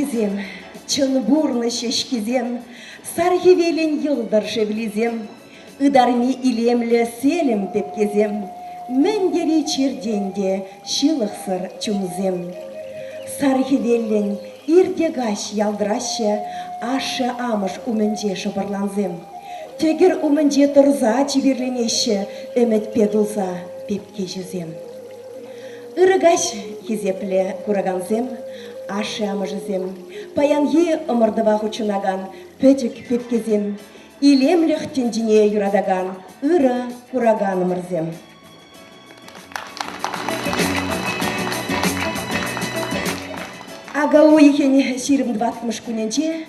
Азизем, чын бурны шешкизем, сархивелен йылдар шевлизем, ыдарми илемле селем тепкезем, мәндери черденде шилықсыр чумзем. Сархивелен ирдегаш ялдырашы, ашы амыш умынже шыбырланзем. Тегер умынже тұрза чиберленеші, үміт педулза пепке жүзем. Ырыгаш кезепле кураганзем, ашы амыжызем, паянге ымырдыва хучынаган, пөтік пепкезем, илемліх тендіне юрадаган, ыры кураган ымырзем. Ага ойхен 20 күненде,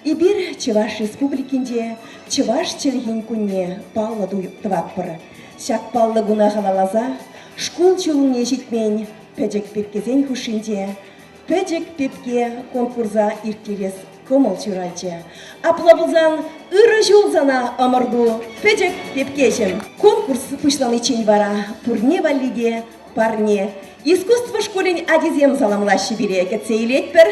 Ибир Чываш республикинде Чываш челген күнне паллы дуйыптываппыр. Шак паллы гуна халалаза, школ чулуне жетмен пөдек пепкезен хушинде, пөдек пепке конкурса иртелес комыл чуральче. Аплабылзан ыры жолзана амырду пөдек пепкежем. Конкурс пышлан ичен бара, пурне валлиге, парне. Искусство школень адизем саламлашы бере кетсейлет бір.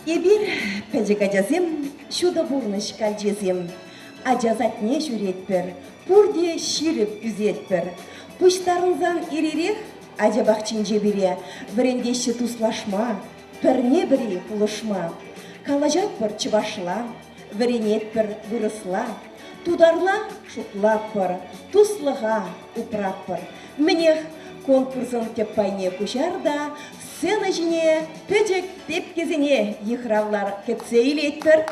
Ебір пәжік ажазем, шуда бурныш кәлжезем. Ажазат не жүретпір, Пурде ширіп үзетпір. Пұштарынзан еререк, ажабақчын жебере, бірендеші туслашма, пірне бірі пұлышма. Калажат бір чывашла, віренет бір вырысла, тударла шутлап бір, туслыға упрап бір. Мінех конкурсын теп пайне көшарда, сцена жіне пөжек деп кезіне ехравлар кетсе илет бір.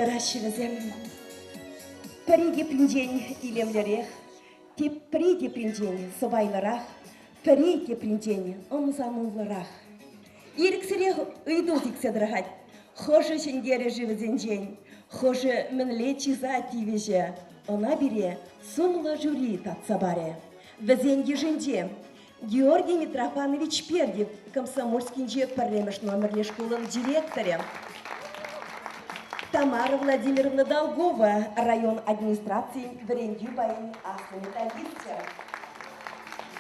Дарашылызым, піреге пінден илемлерек, теп піреге пінден собайларақ, піреге пінден омзамылларақ. Еріксірек үйді зікседірғат, хожы жендері живізен жен, хожы мінле чиза тивеже, она бере сумла жюри татса баре. Візен еженде Георгий Митрофанович Пердев, комсомольскинже пірремеш номерлі школын директоре. Тамара Владимировна Долгова, район администрации Брендюбайн, автометаллистка.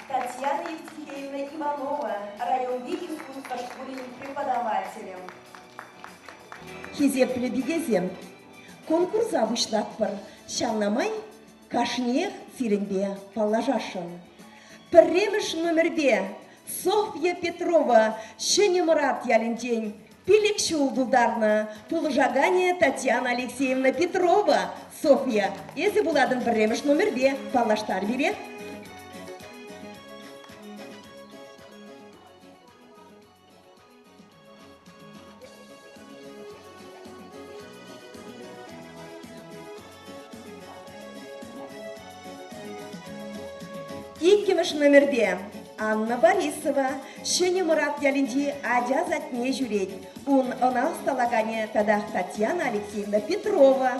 Татьяна Евтихеевна Иванова, район искусства школьным преподавателем. Хизеп лебегезем. Конкурса вышлатпыр. Шаннамай, кашнех сиренбе положашын. Пірремеш номербе Софья Петрова, Шенемурат ялентень. Пилик шулдулдарна, Пулжагане Татьяна Алексеевна Петрова, Софья, если буладын пірремеш номербе, палаштар бере. Иккемеш номербе Анна Борисова, Шенемурат ялинди адязат не жюреть. Она сталагане тадах Татьяна Алексеевна Петрова.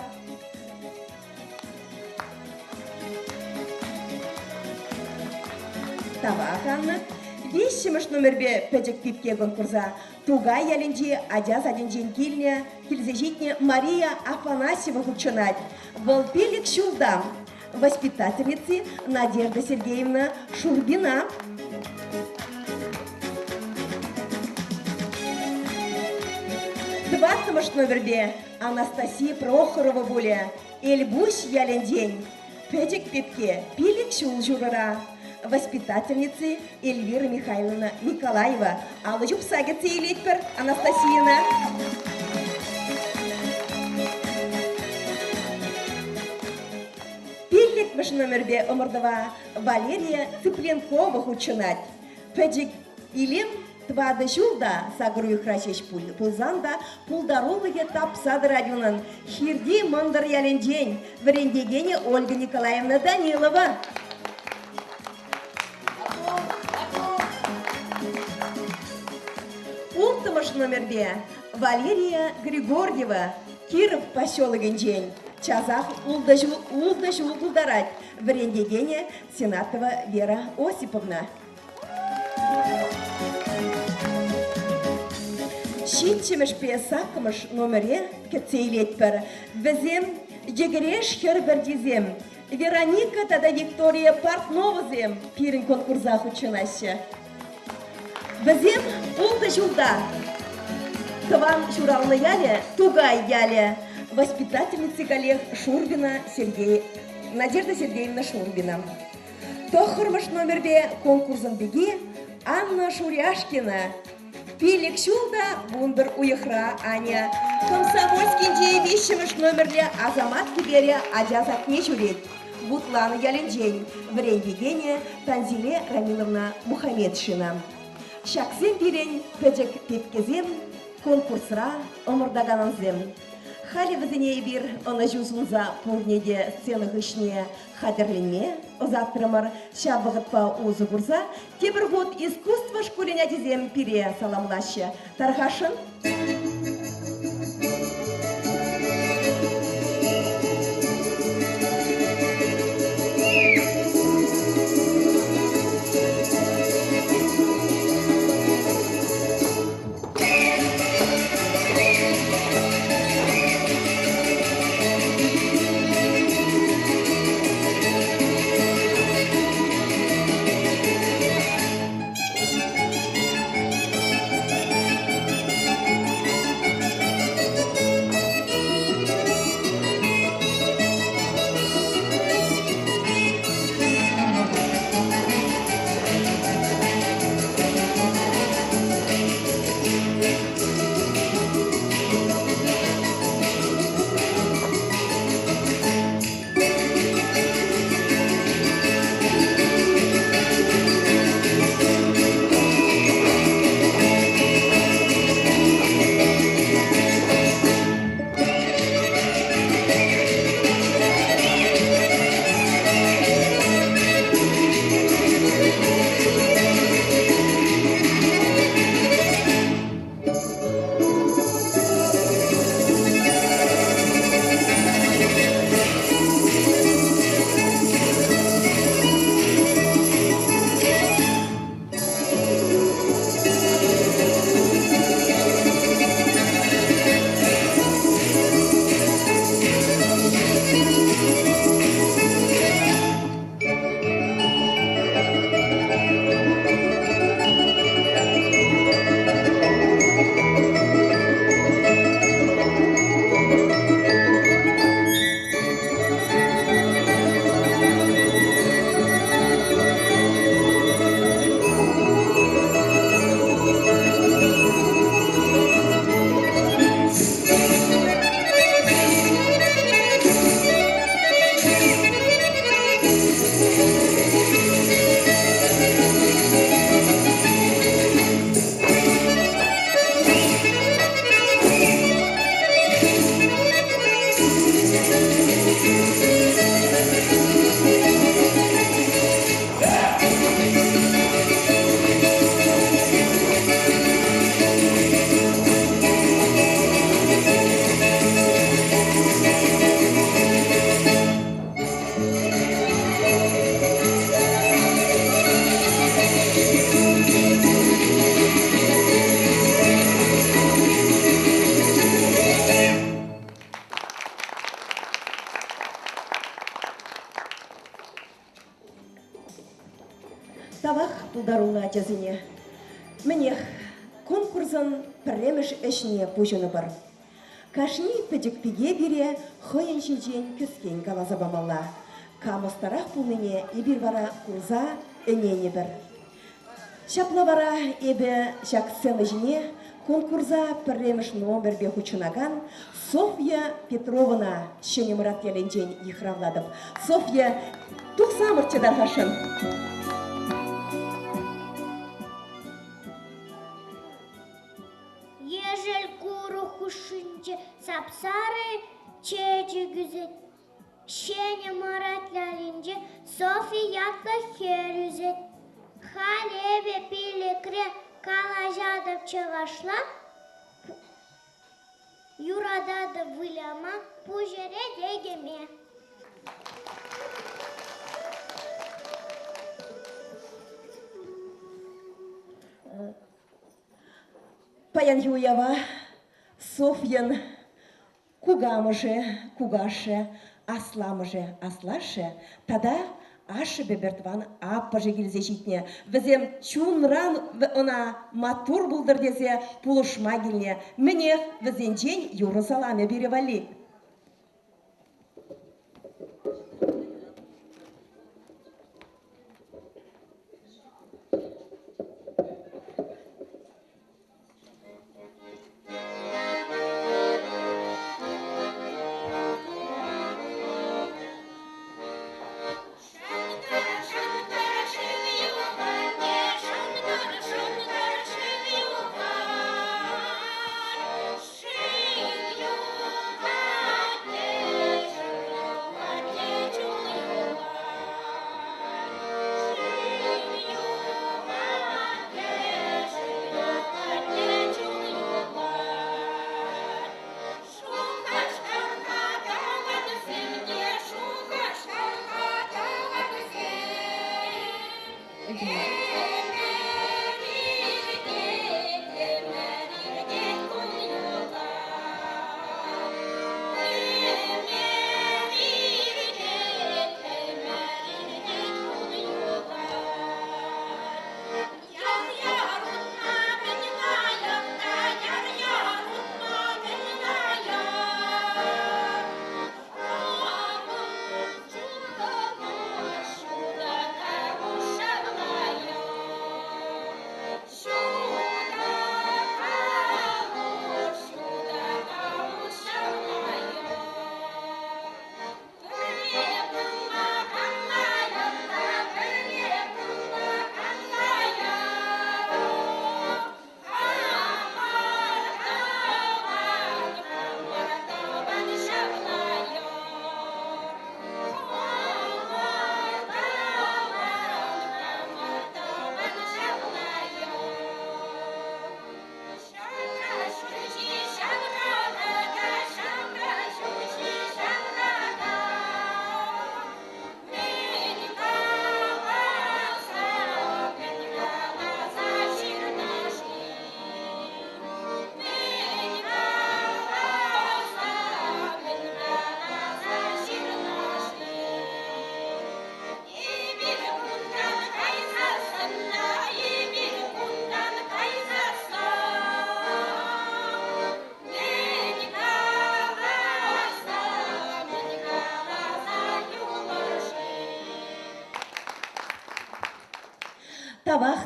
Тавак Анна. Вещемеш номербе пэджек пипке конкурса. Тугай ялинди адяз один день кильня, кильзежитня Мария Афанасьева хучанать. Волпилик Шулдам. Воспитательницы Надежда Сергеевна Шурбина. Двадцать номерде Анастасия Прохорова Буля, Эльбуш Ялендень, Петик Пепке, Пилик Шулжурара, воспитательницы Эльвира Михайловна Николаева, Алла Жупсагица и Литпер Анастасиевна. Пилик маш номерде Омордова Валерия Цыпленкова хучинать, Петик Илим Твады жулда сагрую храчеш пулзанда пулдарулыге тапсады радионын хирди мандыр ялендень врендегене Ольга Николаевна Данилова. Ултымыш номерде Валерия Григорьева, Киров поселогын день. Чазах улдажу пулдарать врендегене Сенатова Вера Осиповна. Шитчемеш песакмыш номере кецейлетпер. Везем егереш хербердизем. Вероника тада Виктория Портновызем пирин конкурсах учынашы. Бізем олды жылда Кван журалны яле, тугай яле, воспитательницы коллег Надежда Сергеевна Шурбина. Тохырмыш номербе конкурсын беги Анна Шуряшкина. Пилик шулда бундыр уйхра Аня. Комсомольский вещевыш номерле Азамат Киберия Адязат не журит. Бутланы яленджень. Время Танзиле Рамиловна Мухамедшина. Шаксен бирен пөджек пепкезем конкурсра омырдагананзем. Хали візіне бір оны жүзінза пұрнеде сцена ғышне қадірленме, озаттырымыр шабығытпа ұзы бұрза, тебір ғод искусство школіне дезем пире саламлашы. Тархашын? Тавах пулдарула жазыне. Міне конкурсын пірреміш ішіне пұжыны бар. Кашни пөдікпеге бере хойын жеден күскен қалаза бамалла. Камыстарақ пулныне ебір бара курза өнене бір. Шапла бара ебі жақсыны жіне конкурса пірреміш номербе хучынаган Софья Петровна шыны мұрат еленжен ихравладып. Софья, тұқсамыр чедарғашын. Сапсары чечи güzet, şene maratlarınca Sofiyatla herüzet. Halebe pilikre kalajadıb çığaşla, Yuradadı vılama pujere degeme. Паян Юева, Софьян, Кугамыже, Кугаше, Асламыже, аслашы, тада ашы бебертван аппажы келзе житне. Візем чунран она матур булдыр десе пулышма келне. Міне візен жен юры саламе беревали.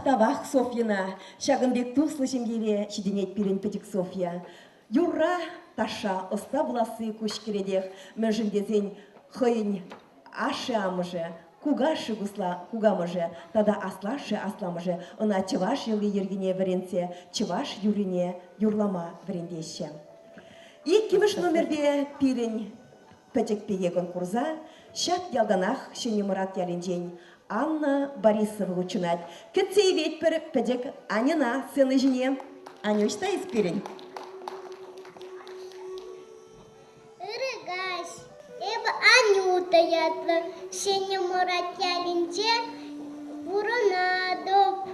Тавах Софьяна, шагынбек туслы жемгере шиденет пирен петик Софья. Юра таша оста буласы көшкередех, мәжіндезен хойын ашы амыжы, кугашы гусла кугамыжы, тада аслашы асламыжы, она чываш елге ергене веренсе, чываш юрине юрлама верендеше. Иккіміш номерде пирен петик пеге конкурса, шак ялданах шыне мұрат ялінжен, Анна Борисова учинать. Кетсей ведь педек Анина, сыны жене. Анюшта из пирень. Ирыгась, эбо Анюта ятла, сене мурат ялинже, буронадоп.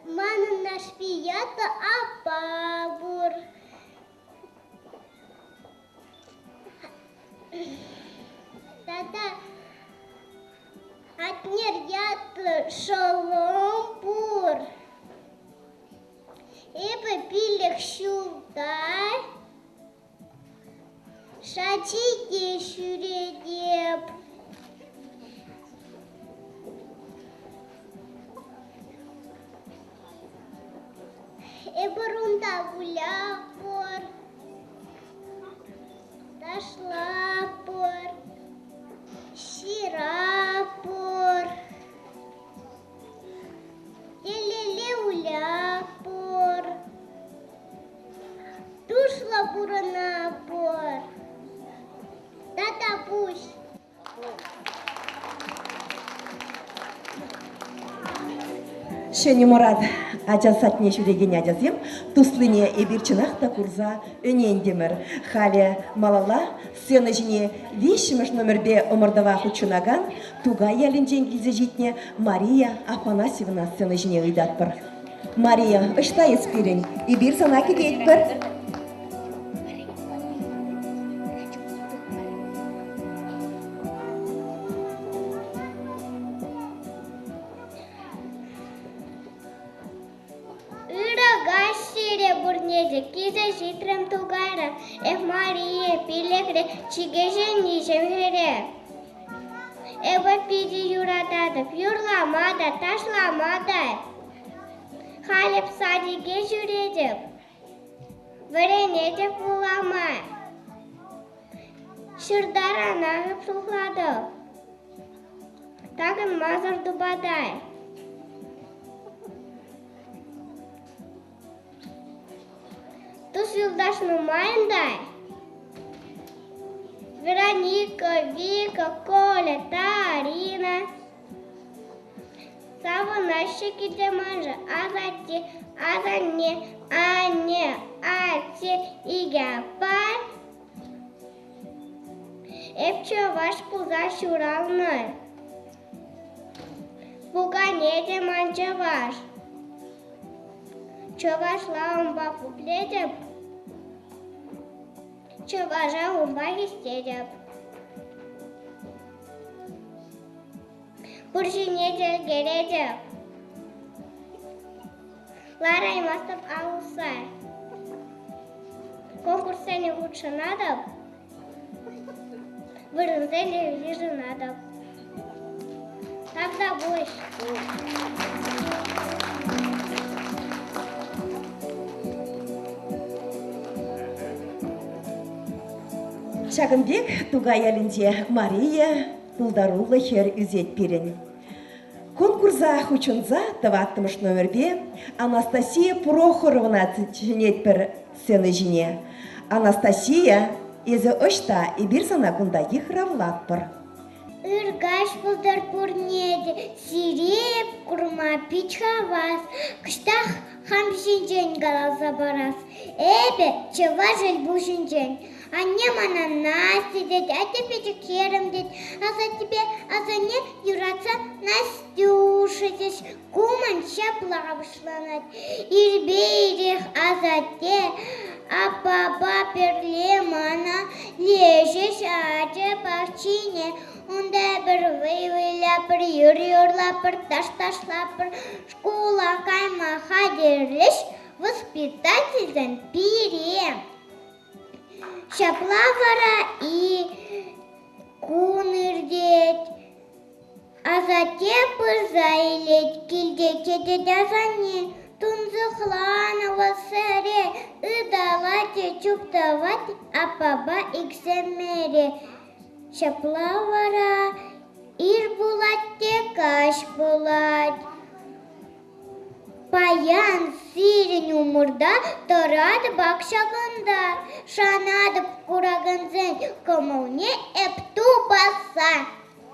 Мана наш пията апабур. Тада отнер ятлы шаломпур. Эбо пилек шултай, шачике шуредеп. Эбо рунда гуляпор, ташлапор. Ширапор, елелеуляпор, тушла буранапор, татапуш. Шені мұрат ажасатне жүреген ажазем, туслыне ебірчінақ та курза өнендемір. Халі малала сыны жіне вишіміш номербе омырдава хучунаган, туға ялінжен келзе жетіне Мария Афанасьевна сыны жіне ұйдатпыр. Мария, ыштай испирин, и бир сана кетет бір. Кизе житрем тугайра, эх Мария, пилекре, чигеже нижемере. Эва пиди юратады, юрламада, ташламада. Халеп садиге жүредіп, варенедеп буламай. Шырдар анағып сухлады, тағын мазыр дубадай. Туз юлдашның майындай. Вероника, Вика, Коля, Тарина. Савынащик иде манжа, азати, азане, ане, ати, иге пар. Эпче ваш пуза шуралны. Пугане де манжа ваш. Чувашла умба пупледеп, чуважа умба истедеп. Пуржинедел гередеп, ларай мастап аусай. Конкурсене лучше надо, вырынзели лиже надо. Тогда больше. Шагынбек тугай әлінде Мария тулдарулы хер үзет берін. Конкурса хучунза таваттымыш номербе Анастасия Прохоровна чинет бір сцены жіне. Анастасия езі ұшта и бір сана күндаги хравлат бір. Иргаш пулдар пурнеде, сиреп курма пичха вас, кштах хам жинжен галаза барас. Эбе, чеважель бу жинжен. Анне мана Настя дед, а тебе Керем дед, а за не юраца Настюша дед, куман шаплавшланат, ирбейрех, а за те, а баба перлемана, лежеш, а те парчине, унда бір вейвеляпыр, юр-юрлапыр, таш-ташлапыр, школа кайма хадерлеш, воспитательден пирем. Шаплавара и кунырдет, а затем пырзайлет, килдете дедазане, тунзыхланова сәре, ыдалате чуптават, а паба иксемере. Шаплавара ир булатте каш булат. Паян сирен умурда, торады бакшагында, шанады курагынзен, комауне эпту баса.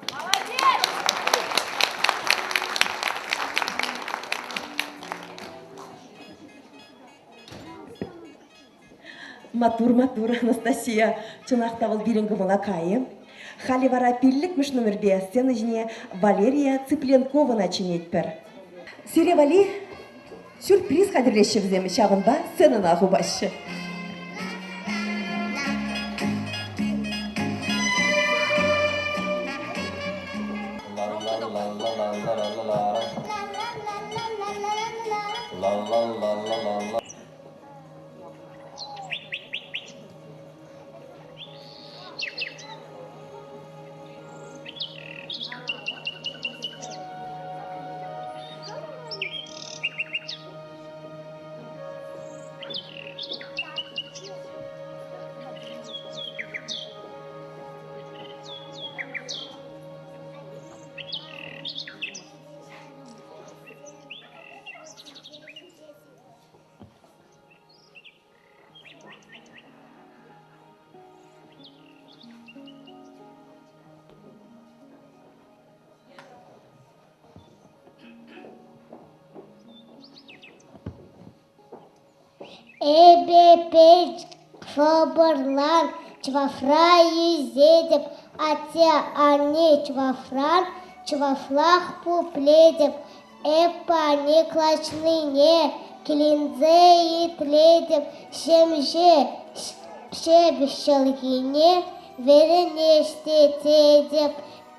Молодец! Матур, Анастасия, чынақтавыл берінгі молакайы. Халивара пиллік мүш номербе сцена жіне Валерия Цыпленкована чинетпір. Сере Вали, сюрприз қадірлеші біземі шағында сценана ғубашы. Эбе фабарлан чвафра езедеп, атя ане чвафран чвафлах пупледеп, Эпане клачныне, килинзе итлетеп, шемже, шебщелгине, веренештетедеп,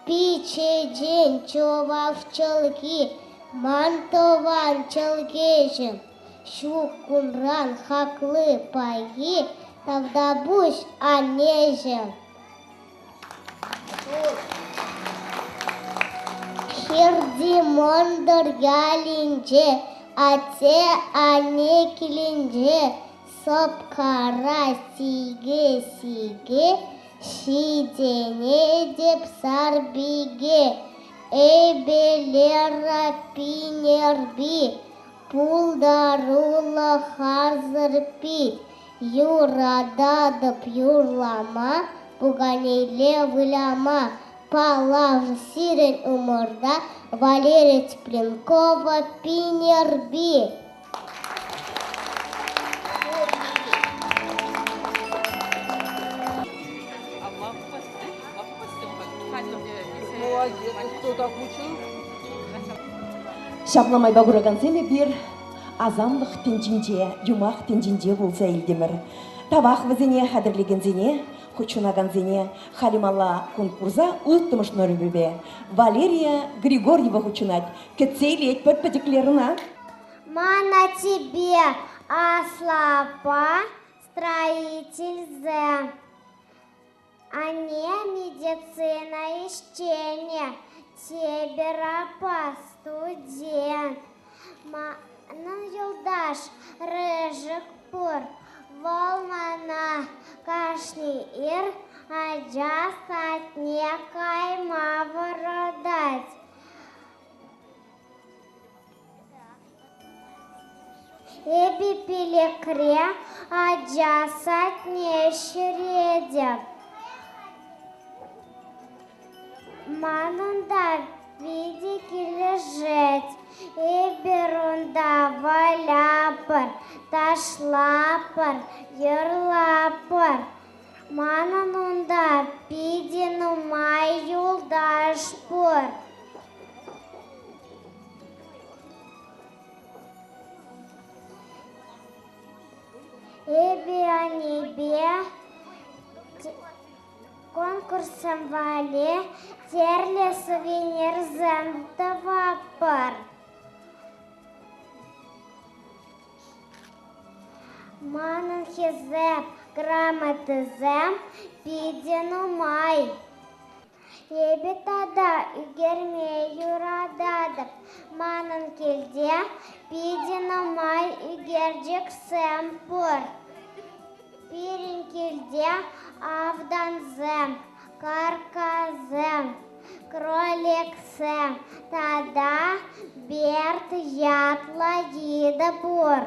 пичеджин човавчелги, мантован челгежин, шукунран хаклы паи, тавдабуш анежин. Хирди мондор ялинже, ате ане килинже, сопкара сиге, шидене деп сарбиге, эбелера пинерби, пулдарула харзырпи, юрададып юрлама, буганейле выляма. Палав сирен уморда, Валерия Тепленкова, Пинерби. Молодец, кто так учил? Шапламай багурагансеме бир азамлық тенжинже, юмақ тенжинже болса елдемір. Тавақ візіне қадірлегензіне, хучунаганзіне халималла конкурса ұлттымыш нөрібебе. Валерия Григорьева хучунать. Кетсейлет подпадеклерна. Мана тебе, Аслапа, строитель З. А не медицина ищения, тебе рапа студент. Мана юлдаш, рыжик пур, волмана кашни ир, аджа сатне кайма вородать. Эби пилекре, аджа сатне шредя. Манунда види лежать, эберунда валяпар, ташлапар, ерлапар. Манунда пидину маю дашпор. Эби анибе конкурсом вале терли сувенир замтова пар. Манан хизеп грамоты зем пидину май. Еби тада игерме юрададып манан келде пидину май игерджик сем пор. Пирин келде авданзем, карказем, кроликсем, тада берт ятла дида бор.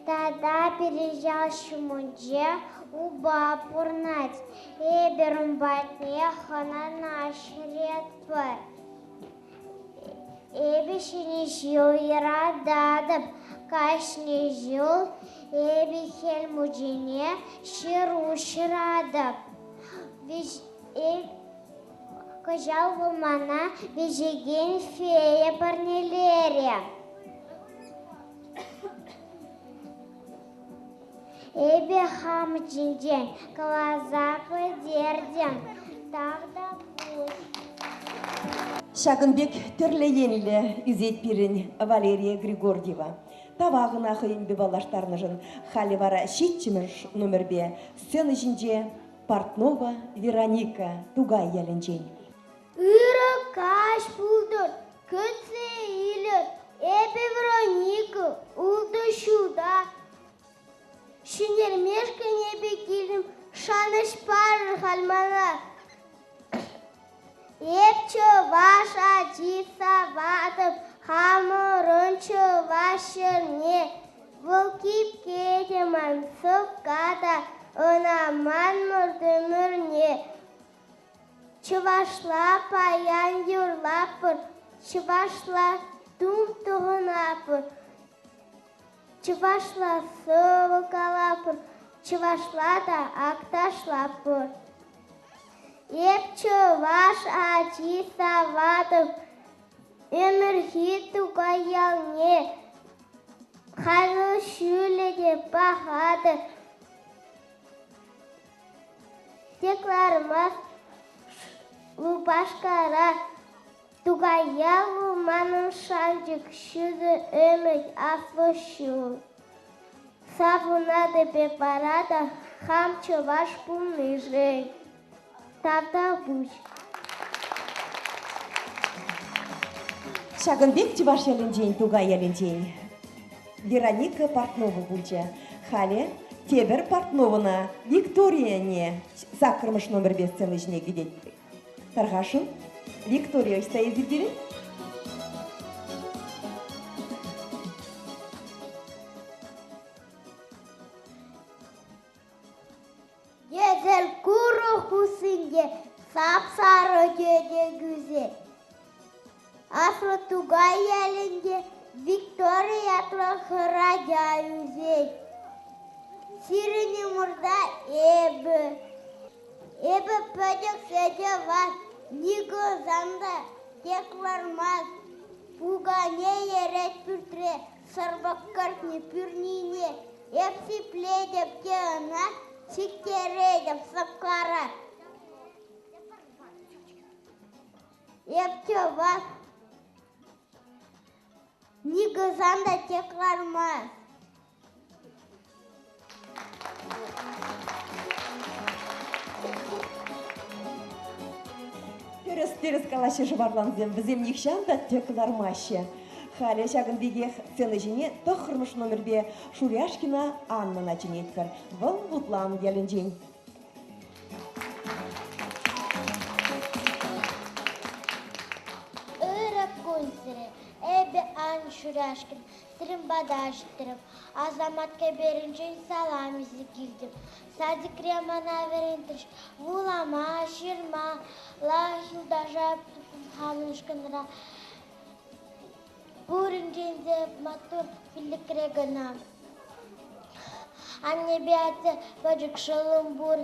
Тада переезжал шумунже уба пурнать, эберум батне хана наш редпар. Эби шинишил ирададып, кашнижил, эби хельмуджине ширу ширадып. Кожал вулмана вижеген фея парнелерия. Эби хамджинджен, калазапы дерден, тағда бұш. Шагынбек түрлі енілі үзет бірін Валерия Григорьева. Тавағына қиын бебалаштарны жын халивара шетчіміш номербе сцены жинже Портнова Вероника тугай ялінжен. Үрі каш бұлдыр, көтсе үйлір, эбі Вероника ұлды шуда. Шинермешка небе келім, шаныш пары халмана. Епчі ваша жиса ватып, хамырынчы вашырне. Волкип кетеман сұпқада, өнаман мұрдымырне. Чывашла паян юрлапыр, чывашла тум тұғынапыр. Чывашла сывы калапыр, чывашла да ақташлапыр. Епчеваш ачи саватов, энергиту гаялне, хазу шюледе пахаты. Теклармас лупашкара, тугаялу манын шанчик шюды өмөк афлощу. Савунады препарата хам чеваш пумный жей. Тавда буч. Шагынбек чеваш ялендень, тугай ялендень. Вероника Портнова бульча. Хале Тебер Портнована Виктория не закрымыш номер 5 целыжне гидеть. Таргашын Виктория стоит зерделе. Gezel kuru husinge sapsarı gece güzel. Aslı tugay elinde Victoria tlahıraca yüzey. Sirini murda ebe. Ebe pöcek sece var. Nigo zanda teklarmaz. Puga ne yere pürtre. Sarbakkart ne pürnine. Hepsi pledep keana. Sikteredem sapkara. Епче вас нигызанда теклармас. Терес калашы жыбарланзем, бізем никшанда теклармаще. Халя шагын беге целыжіне тұқырмыш номербе Шуряшкина Анна начинеткар. Выл бұтлан гелінжен. Эбе ан Шуряшкин, тримбадаштырып, азаматка берінчен салам изікілдім. Садик ремана верентриш, вулама, ширма, лахилдажап хамышкынра. Бурінжензе матур филикрегана. Анне беатse бөжік шылым бур,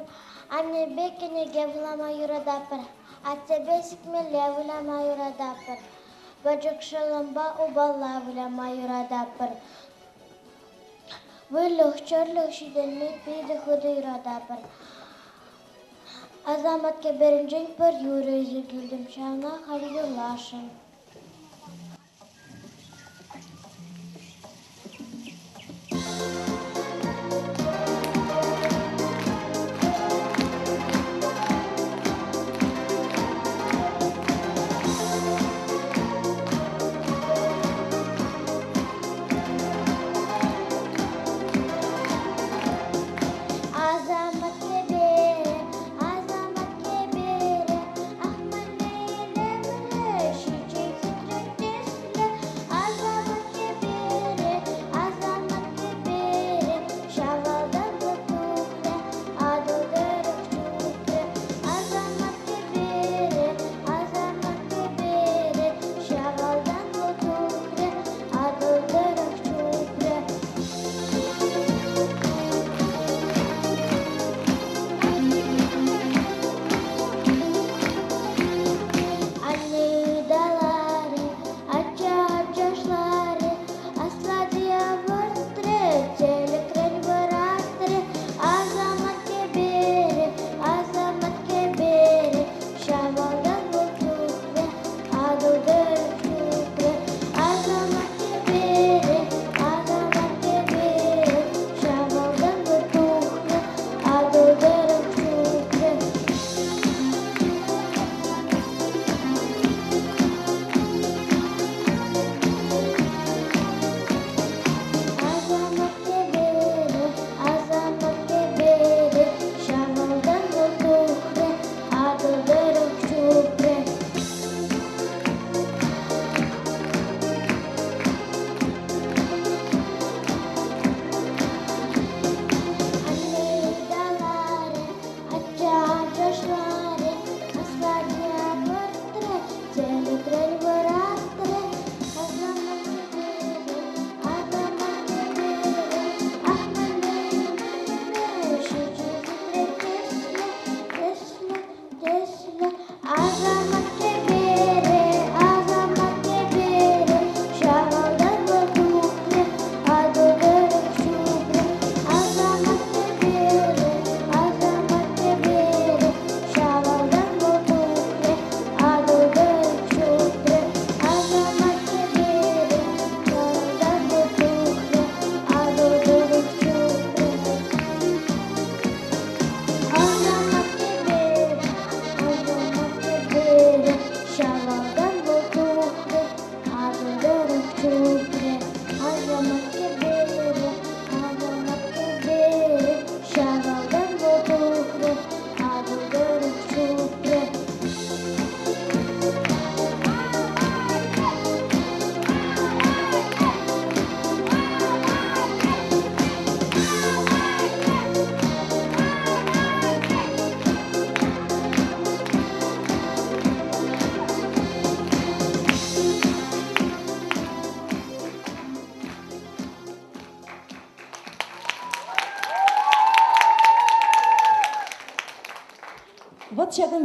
анне бекенеге вулама юрадапыр, атсе бесікмеле вулама юрадапыр. Бөжік шылымба убалла вулама юрадапыр. Вылық чөрлік шиденмек бейді худы юрадапыр. Азаматке берінжен пір юры үзігілдім, шаңа халилашым. She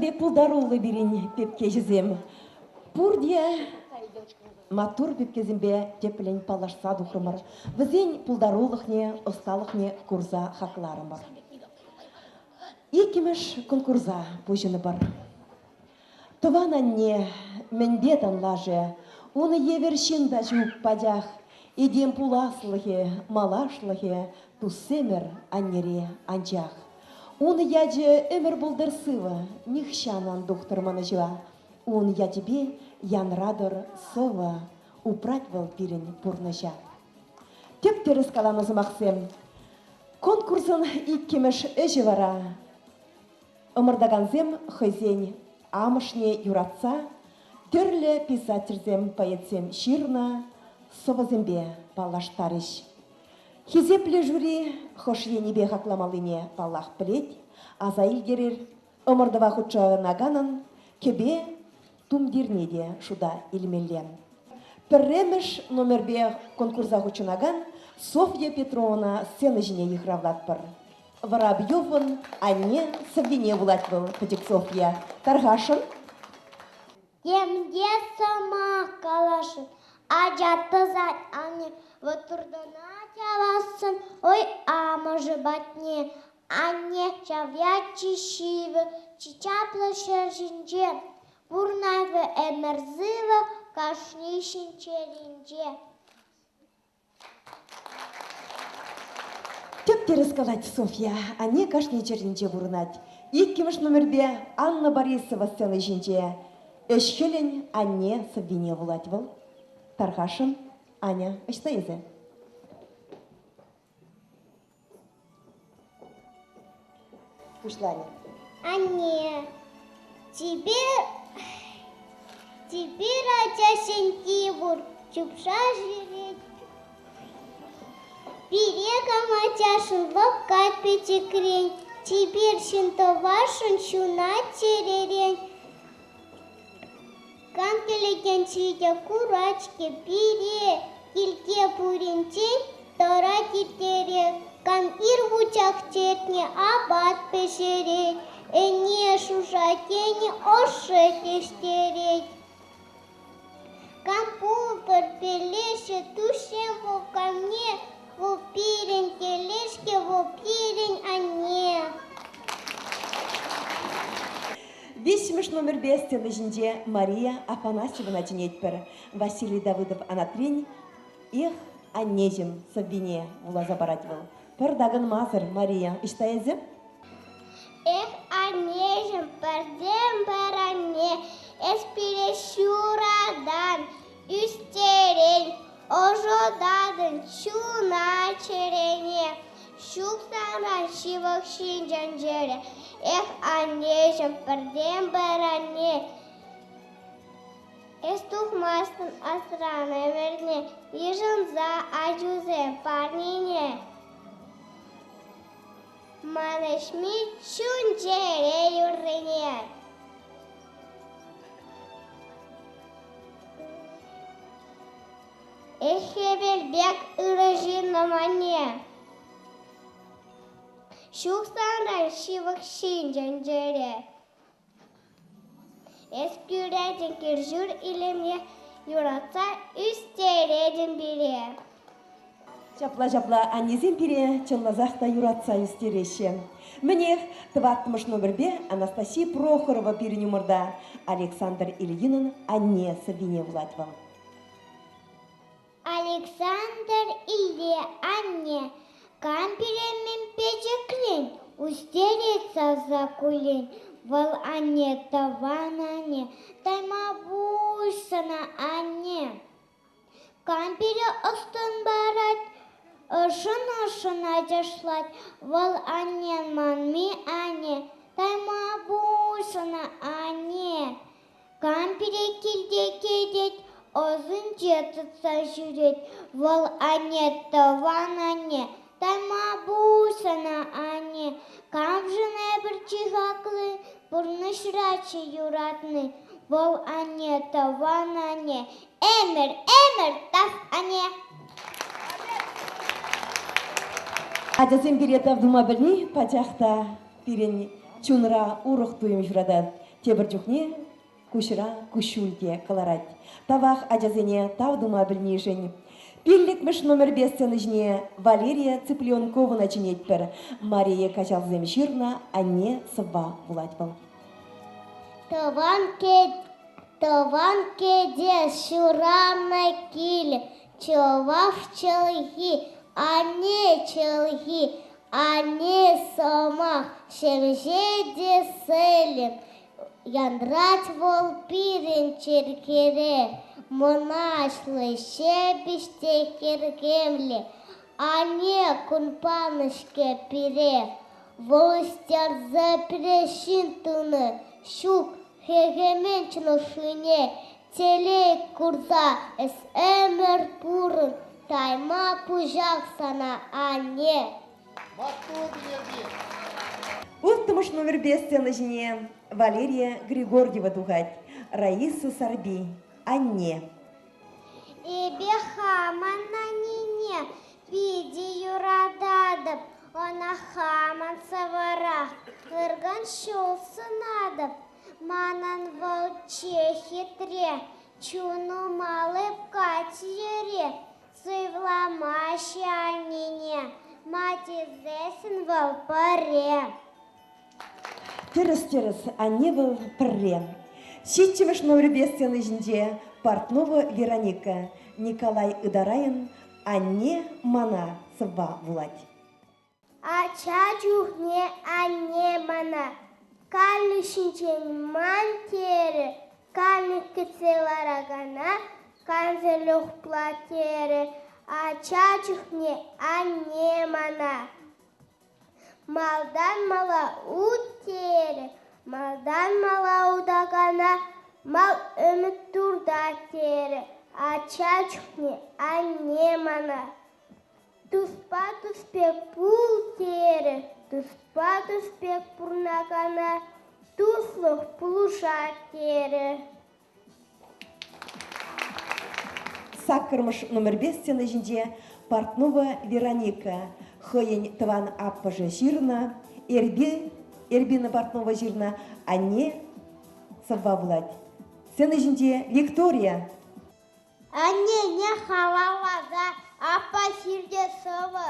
бек пулдарулы бирин пепке жезем. Пурдия матур пепкезембе теплень палашса духрымыр. Візен пулдарулыхне, осталыхне курза хакларым бар. Икимеш конкурза пужыны бар. Тувананне менбетан лаже, уны евершин да жук падях, идем пуласлыхе, малашлыхе, туссемер аннере анчах. Уны яже өмір булдырсыва, нихшанан доктор манажыва. Он я тебе янрадыр сова, упратвал пирен пурнажа. Теп теріс каламызы мақсым. Конкурсын иккемеш өжі вара. Ымырдаганзем хызен амышне юратса, түрлі писательзем поэтсем ширна, совазембе палаштарыш. Хизепле жюри хош енебе хакламалыне палах плеть, аза илгерер ымырдыва хуча наганын, кебе тумдирнеде шуда илмеллен. Пірремеш номербе конкурса хучынаган Софья Петровна сцена жіне ехравлатпыр. Воробьевын Анне Савдине вулатвыл, пытик Софья. Таргашын. Емде сама калашын, ажатты зат Анне, ватурдана тявасын, ой, амажы батне, Анне чавячи шивы, чичаплы шержинже, бурнайвы эмерзывы, кашнишин черинже. Теп терес калать Софья, Анне кашни черинже бурнать. Иккемеш номербе Анна Борисова сцена жинже. Эшхелен Анне Савдине вулатвыл. Таргашын. Аня, эштейзе. Кушлане. Анне, теперь радящен кибур, чупша жиреть. Берегом отяшен локать пятикрень, теперь шинтовашен чуна терерень. Кампелеген чидя курачки пире, кильке пуринтень, тора китере. Кам ирвучах тетне абат пешереть, эне шушакене ошетештереть. Кам пулпер пелеше тушем во камне, во пирень тележке, во пирень Анне. Весьмеш номер бе сцена жинже Мария Афанасьевна тенетпер. Василий Давыдов анатрень, их Аннежем Савдине вулаза баратвыл. Пердаган мазыр Мария, иштаезе? Эх, Аннежем, пердем баране, эспирешурадан, үстерен, ожодадын, чуна черене, шуксанран шивок шинжанжере. Эх, Аннежем, пердем баране, эстухмастын асран эмерне, ежынза ажузем парнине. Манешми чунжере юррене. Эхебелбек ырыжинамане. Шуксанран шивок шинжанжере. Эскюреден киржур илемне юратса үстереден бире. Жапла-жапла аннезем пире чынлазақта юратса үстереше. Мінех 20 номербе Анастасия Прохорова пиренюмырда Александр Ильинын Анне Савдине вулатвал. Александр Илье Анне, камперемен печеклен, устерется за кулень, вал Анне таванане, тайма бусана Анне. Кампере остан барат, ошына жашлать, вал Анне манми Анне, тайма бусана Анне. Кампере килде кедет, озын жетытса жүрет, вал Анне таван Анне, тайма бусана Анне. Камжыны бір чихаклы, бұрнышрачы юратны, вал Анне таван Анне. Эмер, тас Анне. Адязем биретав дума білні, пачақта пирен чунра урық туым жүрадат. Тебір жүхне кушыра кушульде каларать. Тавах аджазене тавдума білнежен. Пилликмеш номер 5 сценажне Валерия Цыпленкова начинетпер. Мария Качалзем жирна, а не сва владьбал. Тован кеде шурамна киле, човав челги, а не сомах, шемжеде селен. Яндрать волпирен черкере, монашлы щебиште кергемле, а не кунпанышке пире. Волостяр запрешин туны, щук хегемен чношине, телей курза эс эмер пурын, тайма пужак сана, а не. Ултымыш номер 5 сценажне Валерия Григорьева дугать. Раиса Сарби, а не. Эбе хаман на нине, види юрададып, она хаман саварах, кырган шолсы надып, манан волче хитре, чуну малып катьере, сывламаши анине, мати зесін волпаре. Терес, а не был прен. Ситчевыш номер 5 сценажне Портнова Вероника, Николай Ыдарайын, а не мана сва владь. Ачачухне а не мана, калышинчен мантере, калых кецеларагана, канзелюх платере, ачачухне а не мана. Малдан мала утере, малдан мала удагана, мал өміт турда тере, ачачухне а не мана. Туспа туспек пул тере, туспа туспек пурнагана, туслых пулуша тере. Саккармыш номер 5 сценажне Портнова Вероника, Хыень тван аппажа жирна, Эрбина Портнова жирна, а не сва владь. Сценажне Виктория. А не халалаза, апа сирде сова.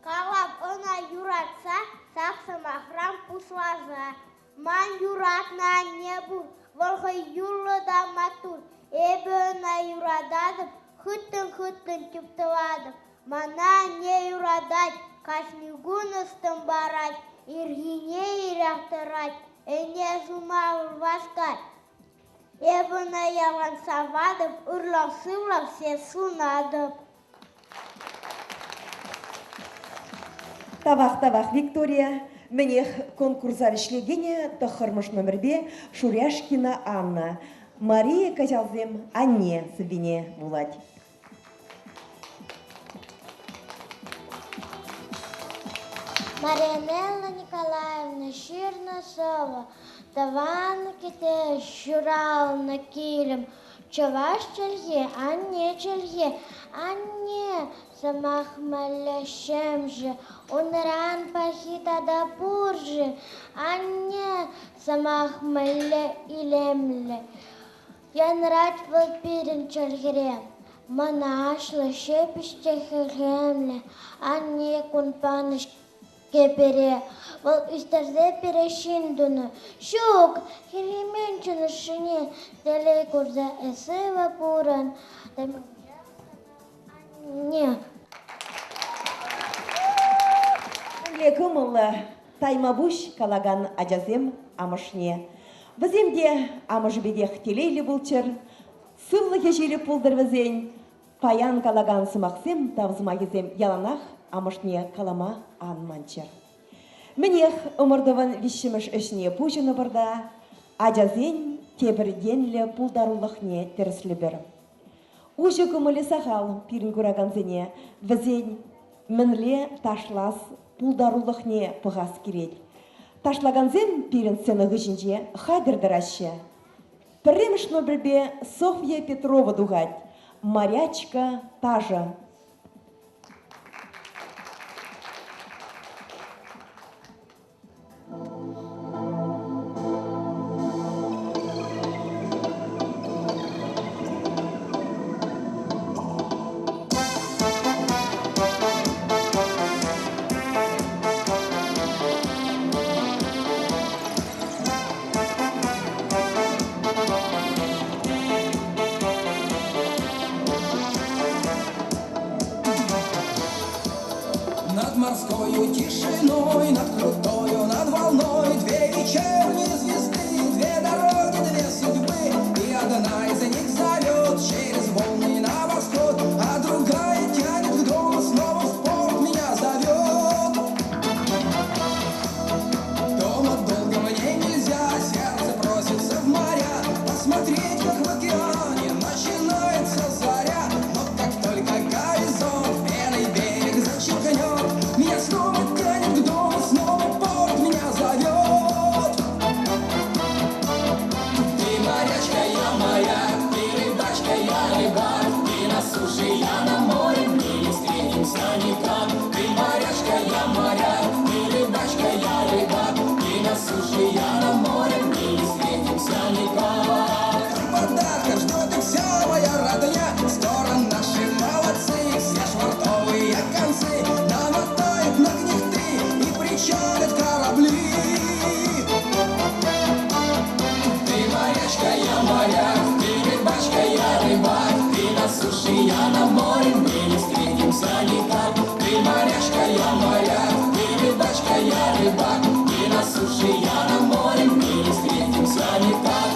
Калап она юратса, саксама храм пуслаза. Ман юратна небу, волхы юрлы да матур. Эбі она юрададып, хыттын тюптыладып. Мана не юрадать, касмигуныстым барать, иргине иряқтырать, эне зума урваскать. Эбіна ялансавадып, ырлап-сывлап все сунадып. Тавах Виктория, менех конкурса вишлегене тахармыш номер 2 Шуряшкина Анна, Мария Качалзем, а не свине владь. Маринелла Николаевна Ширносова, таван ките шурал на килем, чаваш челье, а не самахмале шемже, унран пахита да пурже, а не самахмале илемле. Янрать волпирин чельгере, манашлы шепиште хемле, а не кунпаныш кепере, вол истерзе перешиндуну, щук, хирименчуну шине, телей курза эсыва пуран, не. Лекымылы таймабуш калаган аджазем амышне. Віземде амышбедех телейлі бұлчыр, сывлы кешелі пулдыр візен, паян калаган сымақсем тавзыма кезем яланах амышне калама анманчыр. Мінех ымырдывын вишіміш үшіне пұжыны бұрда, аджазен тебірденлі пулдарулықне теріслі бір. Ужы күмілі сағал пирін күраганзене, візен мінле ташлас пулдарулықне пығас керет. Ташлаганзен пирін сцены ғышынже хадырдырашы. Пірреміш нөбірбе Софья Петрова дугать, морячка Тажа. моя, ты рыбачка, я рыбак, ты на суше, я на море, мы не встретимся никак. Ты моряшка, я моряк, ты рыбачка, я рыбак, ты на суше, я на море, мы не встретимся никак.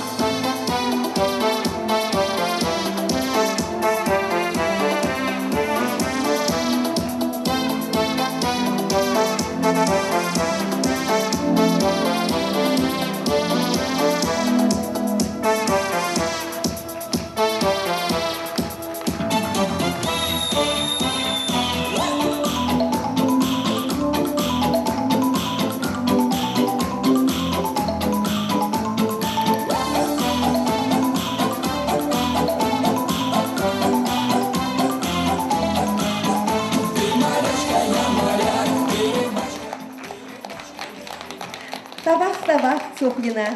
Тавах Цухлина.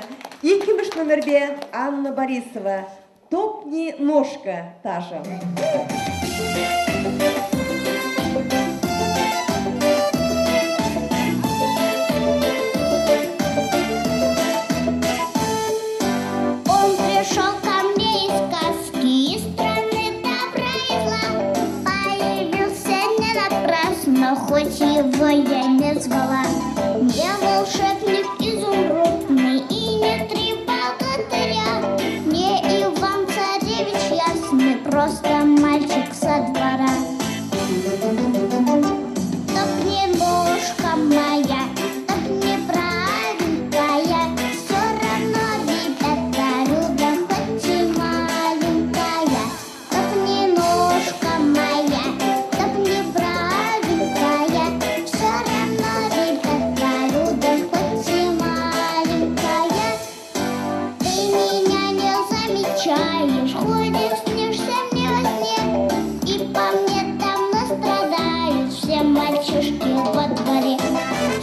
Икимыш номербе Анна Борисова. Топни ножка тажа. Он пришел ко мне из сказки, из страны добра и зла. Появился не напрасно, хоть его я не звала. Не волшебник изумрудный и не три богатыря, не Иван-царевич ясный, просто мальчик со двора. Топни ножка моя, топни правенькая, все равно, ребята, любят, хоть и маленькая. Топни ножка моя, топни правенькая, все равно, ребята, любят, хоть и маленькая. Ты меня не замечаешь, ходишь, снишься мне во сне, и по мне там настрадают все мальчишки во дворе.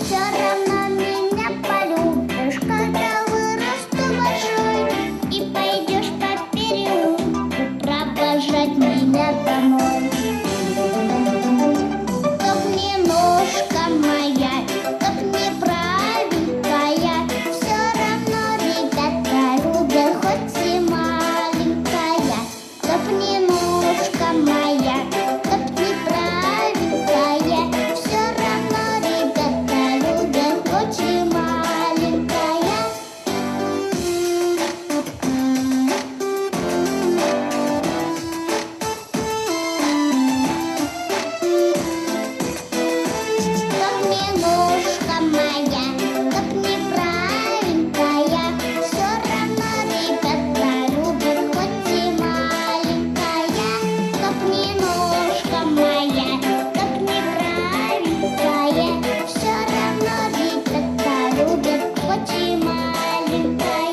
Все равно меня полюбишь, когда вырасту большой, и пойдешь по переулку провожать меня домой. Топни ножка моя, топни правенькая, все равно, ребята, любят, хоть и маленькая. Топни ножка моя, топни правенькая, все равно, ребята, любят, хоть и маленькая. Топни ножка моя, топни правенькая, все равно, ребята, любят, хоть и маленькая. Топни ножка моя, топни правенькая, все равно, ребята, любят, хоть и маленькая.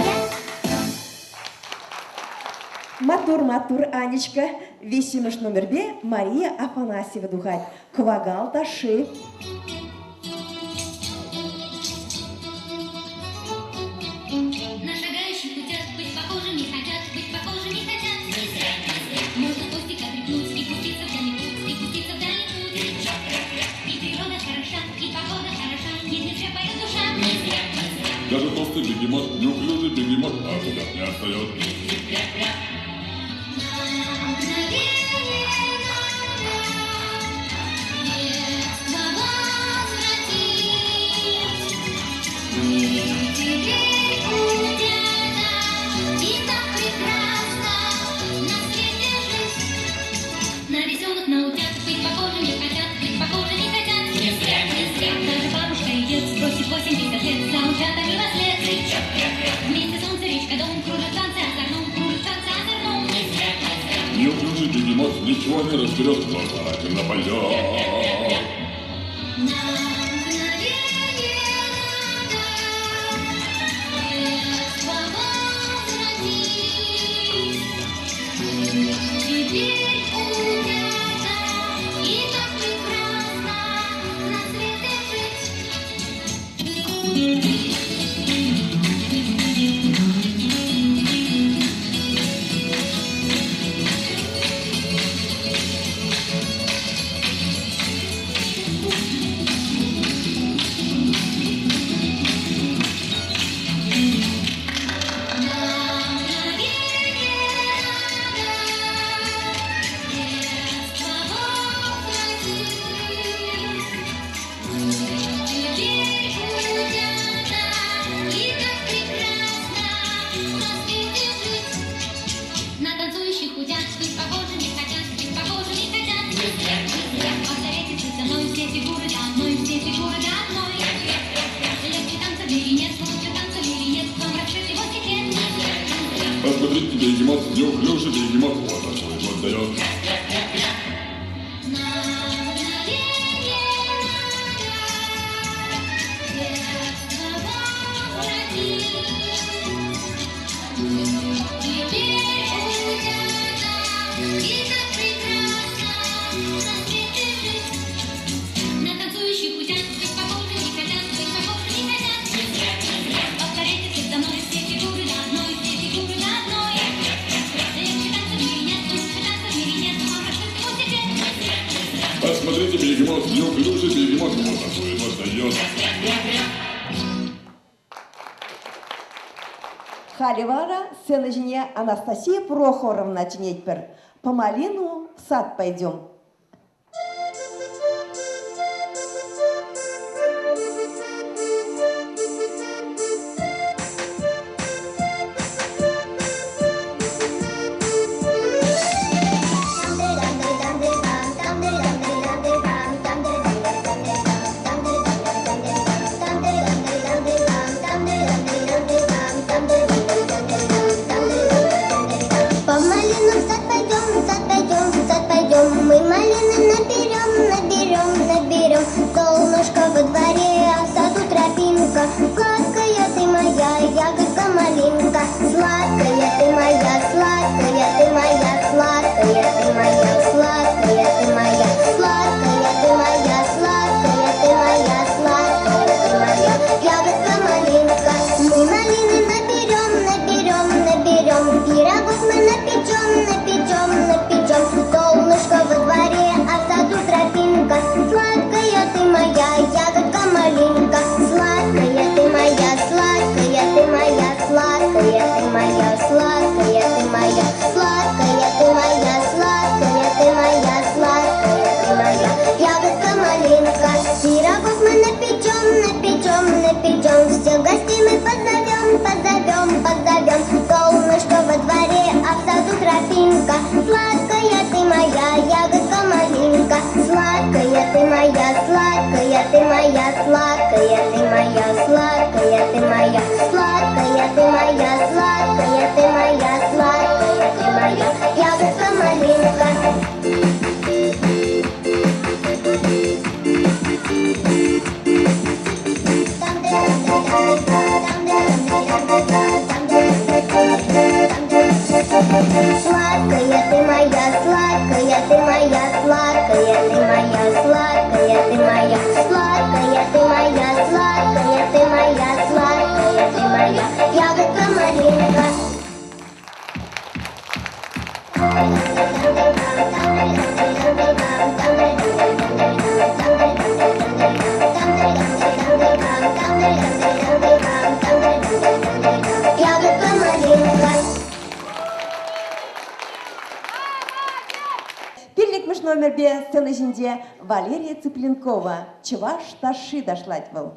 Матур, Анечка. Весимыш номербе Мария Афанасьева духать. Квагал таши. На шагающих путях быть похожими хотят, быть похожими хотят. Не зря, не зря. Можно хвостика припнуть и пуститься в дальний путь, и пуститься в дальний путь. И природа хороша, и погода хороша, если все поет душа. Не зря, не зря. Даже толстый бегемот, неуклюжий бегемот, а куда не отстает. На веселых, на утят быть похожими хотят, быть похожими хотят. Не зря, не зря. Даже бабушка идет, сбросит 80 лет, за утятами во след. Вместе солнце, речка, дом, кружат танцы озорном, кружат танцы озорном. Не зря, не зря. Неуклюжий бегемот ничего не разберет, но старательно пойдет. Теперь утята, и так прекрасно на свете жить. Посмотрите, бегемот, неуклюжий бегемот, вот такой вот дает. Посмотрите, бегемот, неуклюжий бегемот, вот такой вот дает. Халивара, сцена жене Анастасия Прохоровна Чнетьпер. По малину в сад пойдем. Пирликмыш номер бе сцена жинде Валерия Цыпленкова. Чываш ташы дошлать был.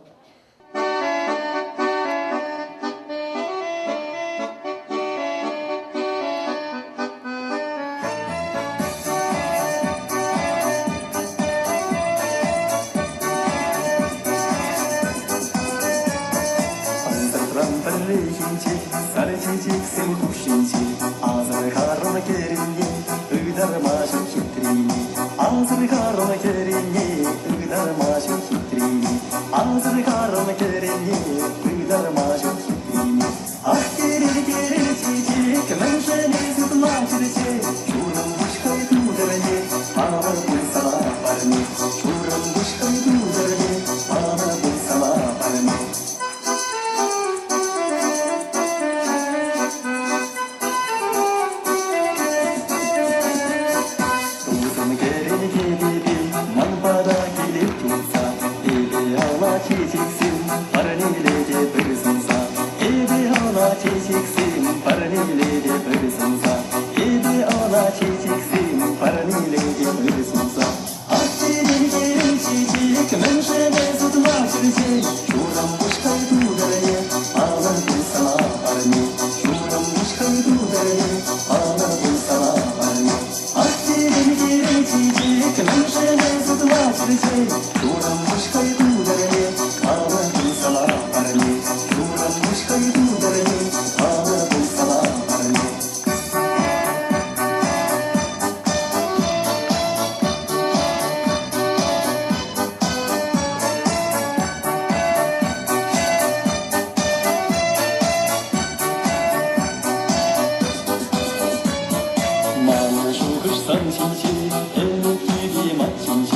상신시 엘기비 마침시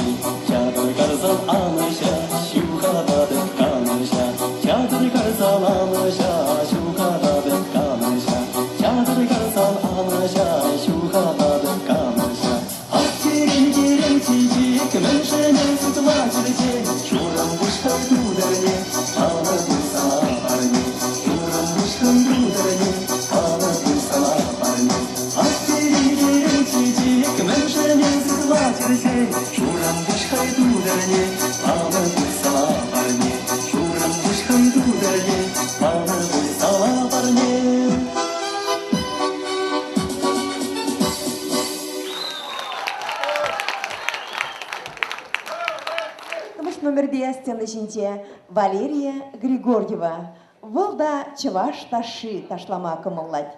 자들 가르산 아무샤 슈카바데 가무샤 자들 가르산 아무샤 슈카바데 가무샤 자들 가르산 아무샤 슈카바데 가무샤 아찌리기름 지지 그만시는 수도마지르지 쇼랑 부시카 두다니 아마 불사마 바르니 쇼랑 부시카 두다니 아마 불사마 바르니 아찌리기름 지지 그만시는 수도마지르지 쇼랑 부시카 두다니 아마 불사마 바르니 쇼랑 부시카 두다니 아마 불사마 바르니 Номерде сцены жинте Валерия Григорьева. Волда чываш таши ташлама кымыллать.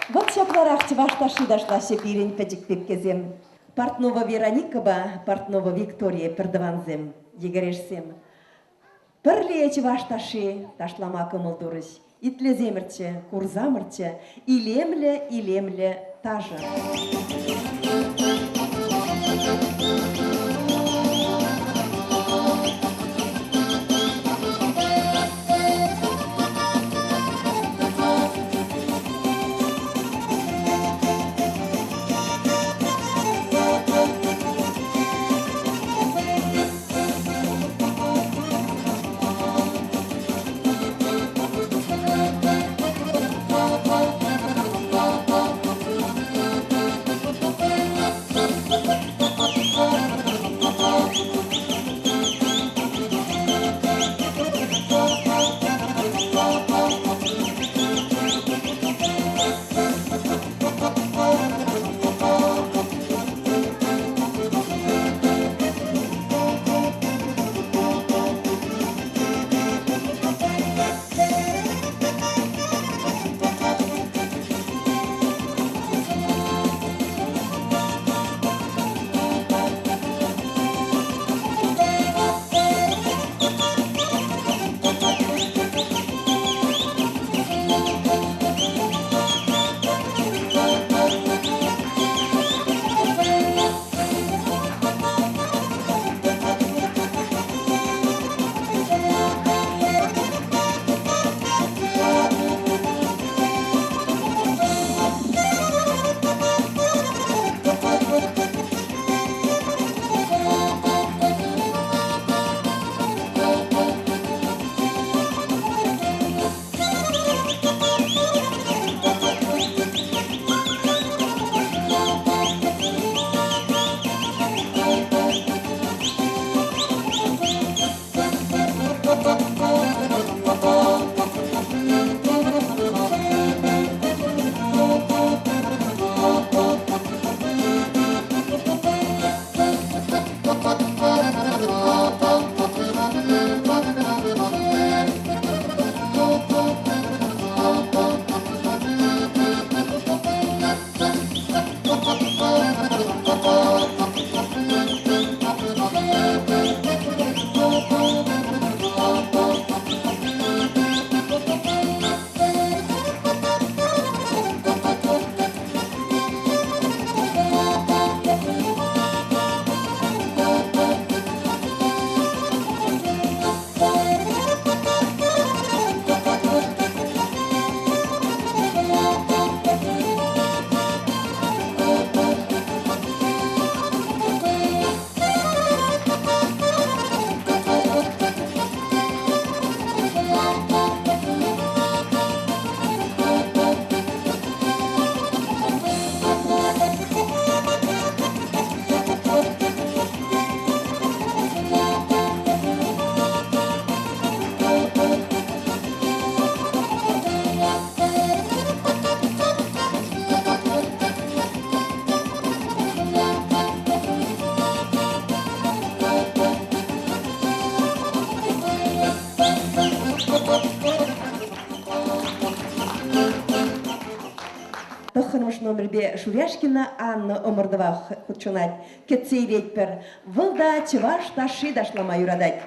Вот шапларах чывашташи дашлаще пирень печик пепкезем. Портнова Вероникова, Портнова Виктория пердаванзем, егерешсем. Пырле чывашташи ташлама кымылдурыш. Итлеземерче, курзамырче, илемле тажа. номер бе Шуряшкина Анна Омырдова хучунать кетсейлет пер. Вылда чеваш таши дашлама юрадать.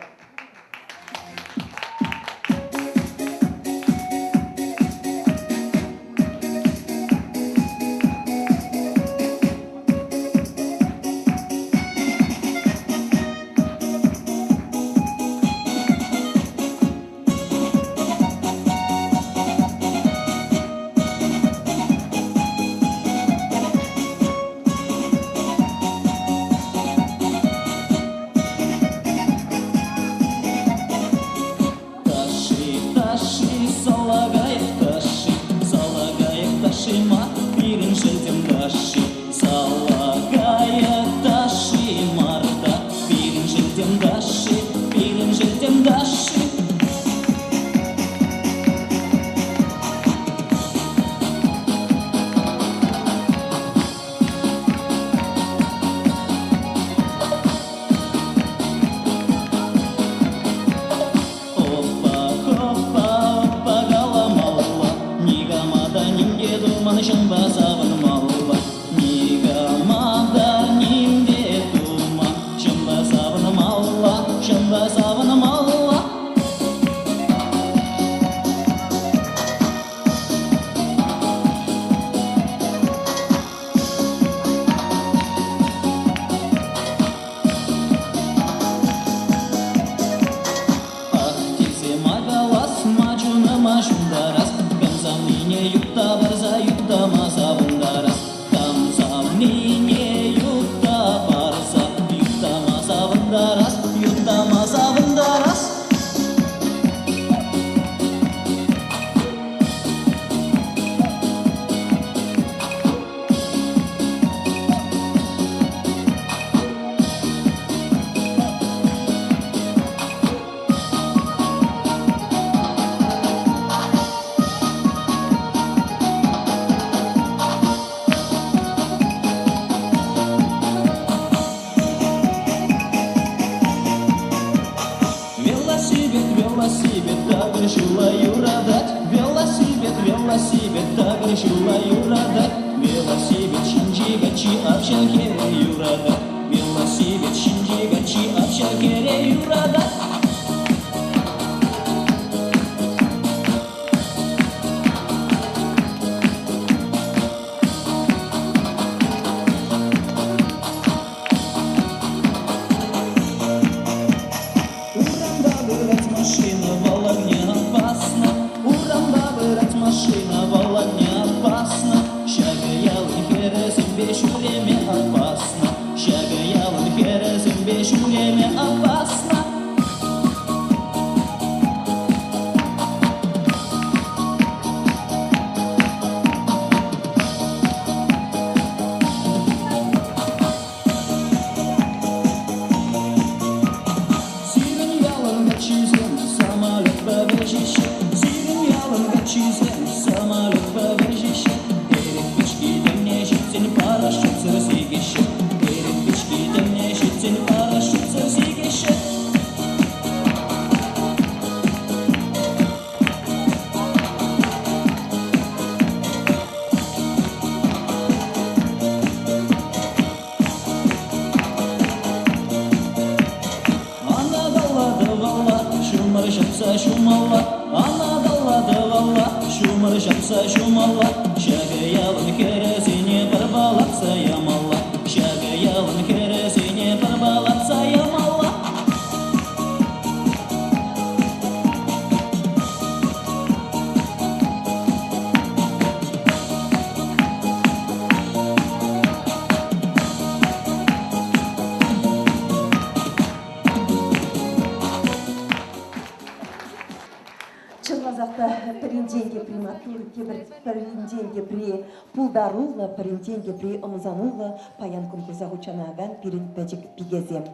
Паринденге при пулдарула, паринденге при омзанула, паян конкурса гучанаган пирин печик пигезем.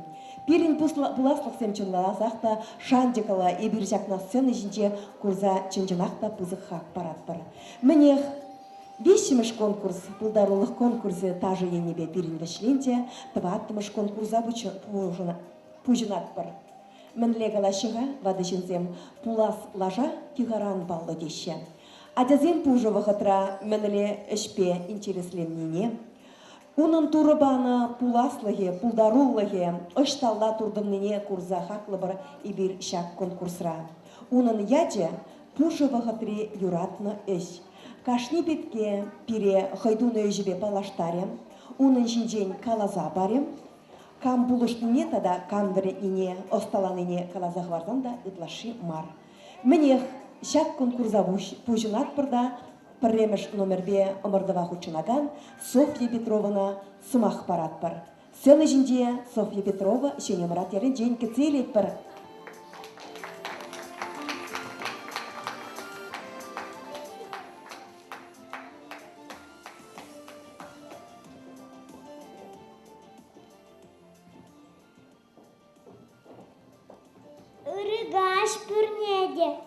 Пирин пуласлық семчунла азақта шандикала и биржакна сцены жинче курза чынжынақта пызық хақ параттыр. Мінех бешіміш конкурс, пулдарулық конкурсы тажы енебе пирин вешленте, тваттымыш конкурса пужынатпыр. Мінлегала шыға вады жінзем пулас лажа кигаран баллы деші. Адязем пужова хатра менеле эшпе интересленнине. Унын турыбаны пуласлыге, пулдаруллыге, ышталла турдымнине курза хаклы и бир шак конкурсра. Унын яче пужова хатре юратны эш. Кашни бетке пире хайдуны өжібе палаштарем, унын жинжен калаза барем, кам булышныне тада камдыры ине, осталаныне калазах вардан да ытлаши мар. Менех шак конкурса пужынат пырда, премеш номер бе омырдыва хучынаган Софья Петровна сымах парат пар. Сыны жинже Софья Петрова шенемрат ярен жен кецелет пар. Ырыгаш пүрнеде.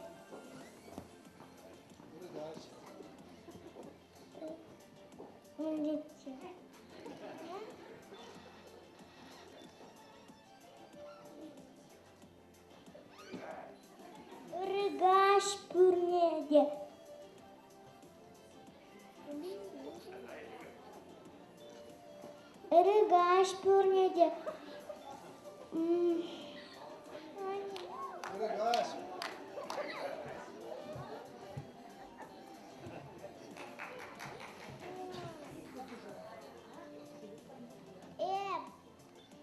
Ырыгаш пүрнеде. Ырыгаш пүрнеде.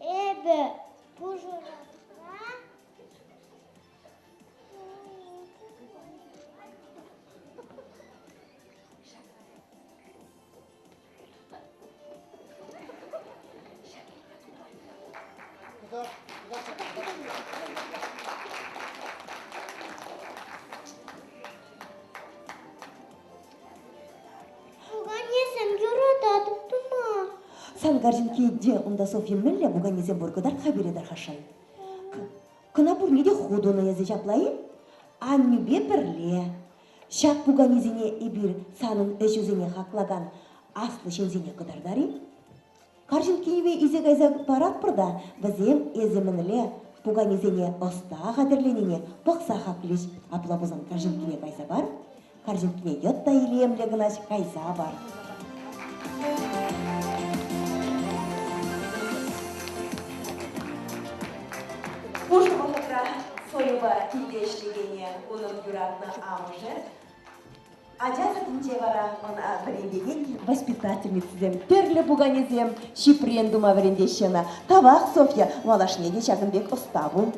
Эбе пужура. Сан гаржинки де унда Софья Мелля буганизем бургудар хабиредар хашай. Кына бурниде худуна язе жаплайы, анни беперле. Шак буганизине ибир санын эшузине хаклаган аслы шензине кыдардари. Гаржинкиневе изе гайза парат пырда, бізем эземінле буганизине оста қадірленіне бұқса хаклиш аплабузан гаржинкине гайза бар. Гаржинкине йотта илемле гынаш гайза бар. Пужова хатра соева килдешлигене унын юратны амыжы. Ажаза динже вара она брендеген воспитательницем, перле буганезем, шипрендума врендещена. Тавах Софья Малашнеге Чагынбек оставу.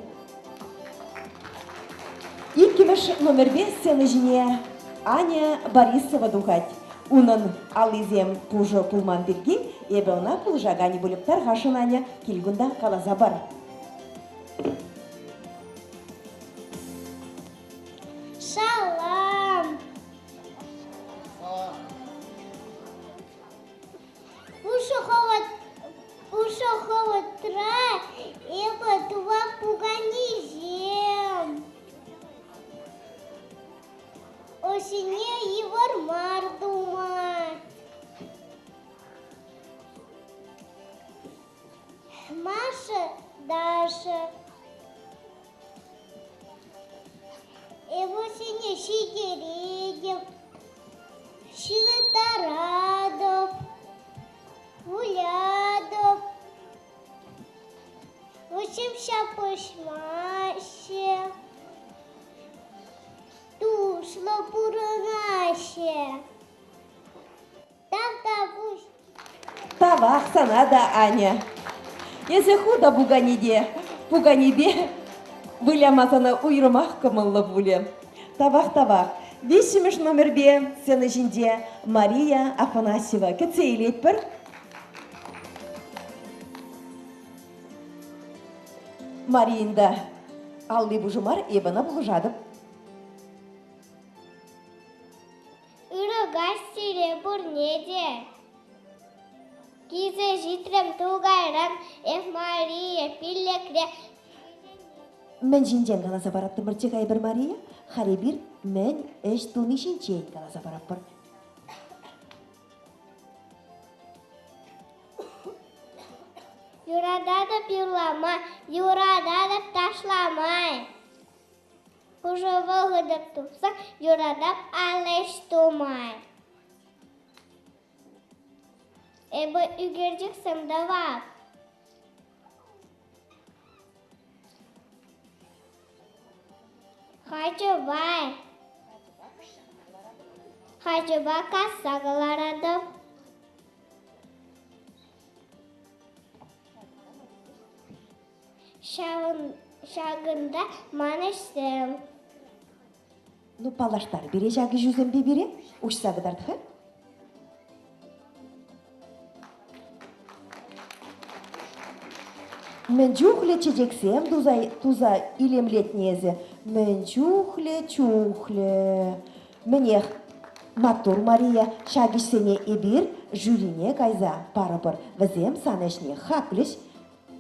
Иккемеш номер 5 сцены жіне Аня Борисова духать. Унын алызем пужо пулман берге, ебе она пулжагани булып тарғашын Аня келгунда калаза бар. Шалам. Ушохова тра, эба туа пуганизем. Осине Егор Мардума. Маша Даша. Осине Сидередев. Шилотарадов. Гулядов. Шапышмаще. Тушло пуранаще. Там-то Тавах санада Аня. Если худо буганиде, пуганибе, вылямазана уйрымах кымыллы буле. Тавах. Вишіміш номер бе сені жінде Мария Афанасьева. Кәтсейлет бір? Мариинда алды бұжымар ебіна бұлжадып. Ырыгаш серебрнеде. Кизе житрем тугайран Мария пиллекре. Мен жинжен қаласа барапты мұрчығай бір Мария, хари бір мен әш туны жинжен қаласа барап бір. Юрада да пирлама, юрада да ташламай. Уже выгодок тупса, юрадап алеш тумай. Эбі үгердік сымдавап. Хачыба кассағыларадып. Шагында манышсым. Ну, палаштар, бере жағы жүзімбе бере, ұшса қыдарды. Мен чухле чечексем, туза илемлетнезе. Мен чухле. Менех матур Мария, шагишсене ебір, жюрине кайза парыбыр. Візем санешне хаклеш,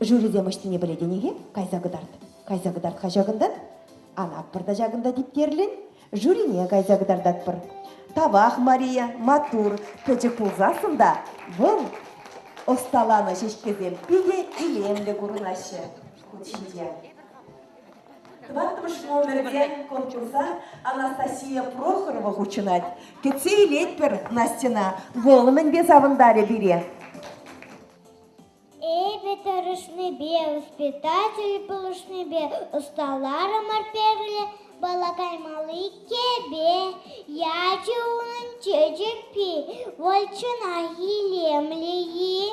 жюризем үштіне біледенеге, кайза қыдарды қажағындан. Ана пырда жағында диптерлін, жюрине кайза қыдардат бір. Табақ Мария, матур, көчік пулзасында, бұл осталаны шешкезем пиде илемлі көрінашы. Күтшінде. 20 номерден конкурса Анастасия Прохорова учинать. Кетсей летпер Настина, голымен без авандаре бере. Беторышны бе, воспитатель полушны бе, усталары марперлі, балакай малы кебе, ячы унын чечек пи, вольчына елемлі,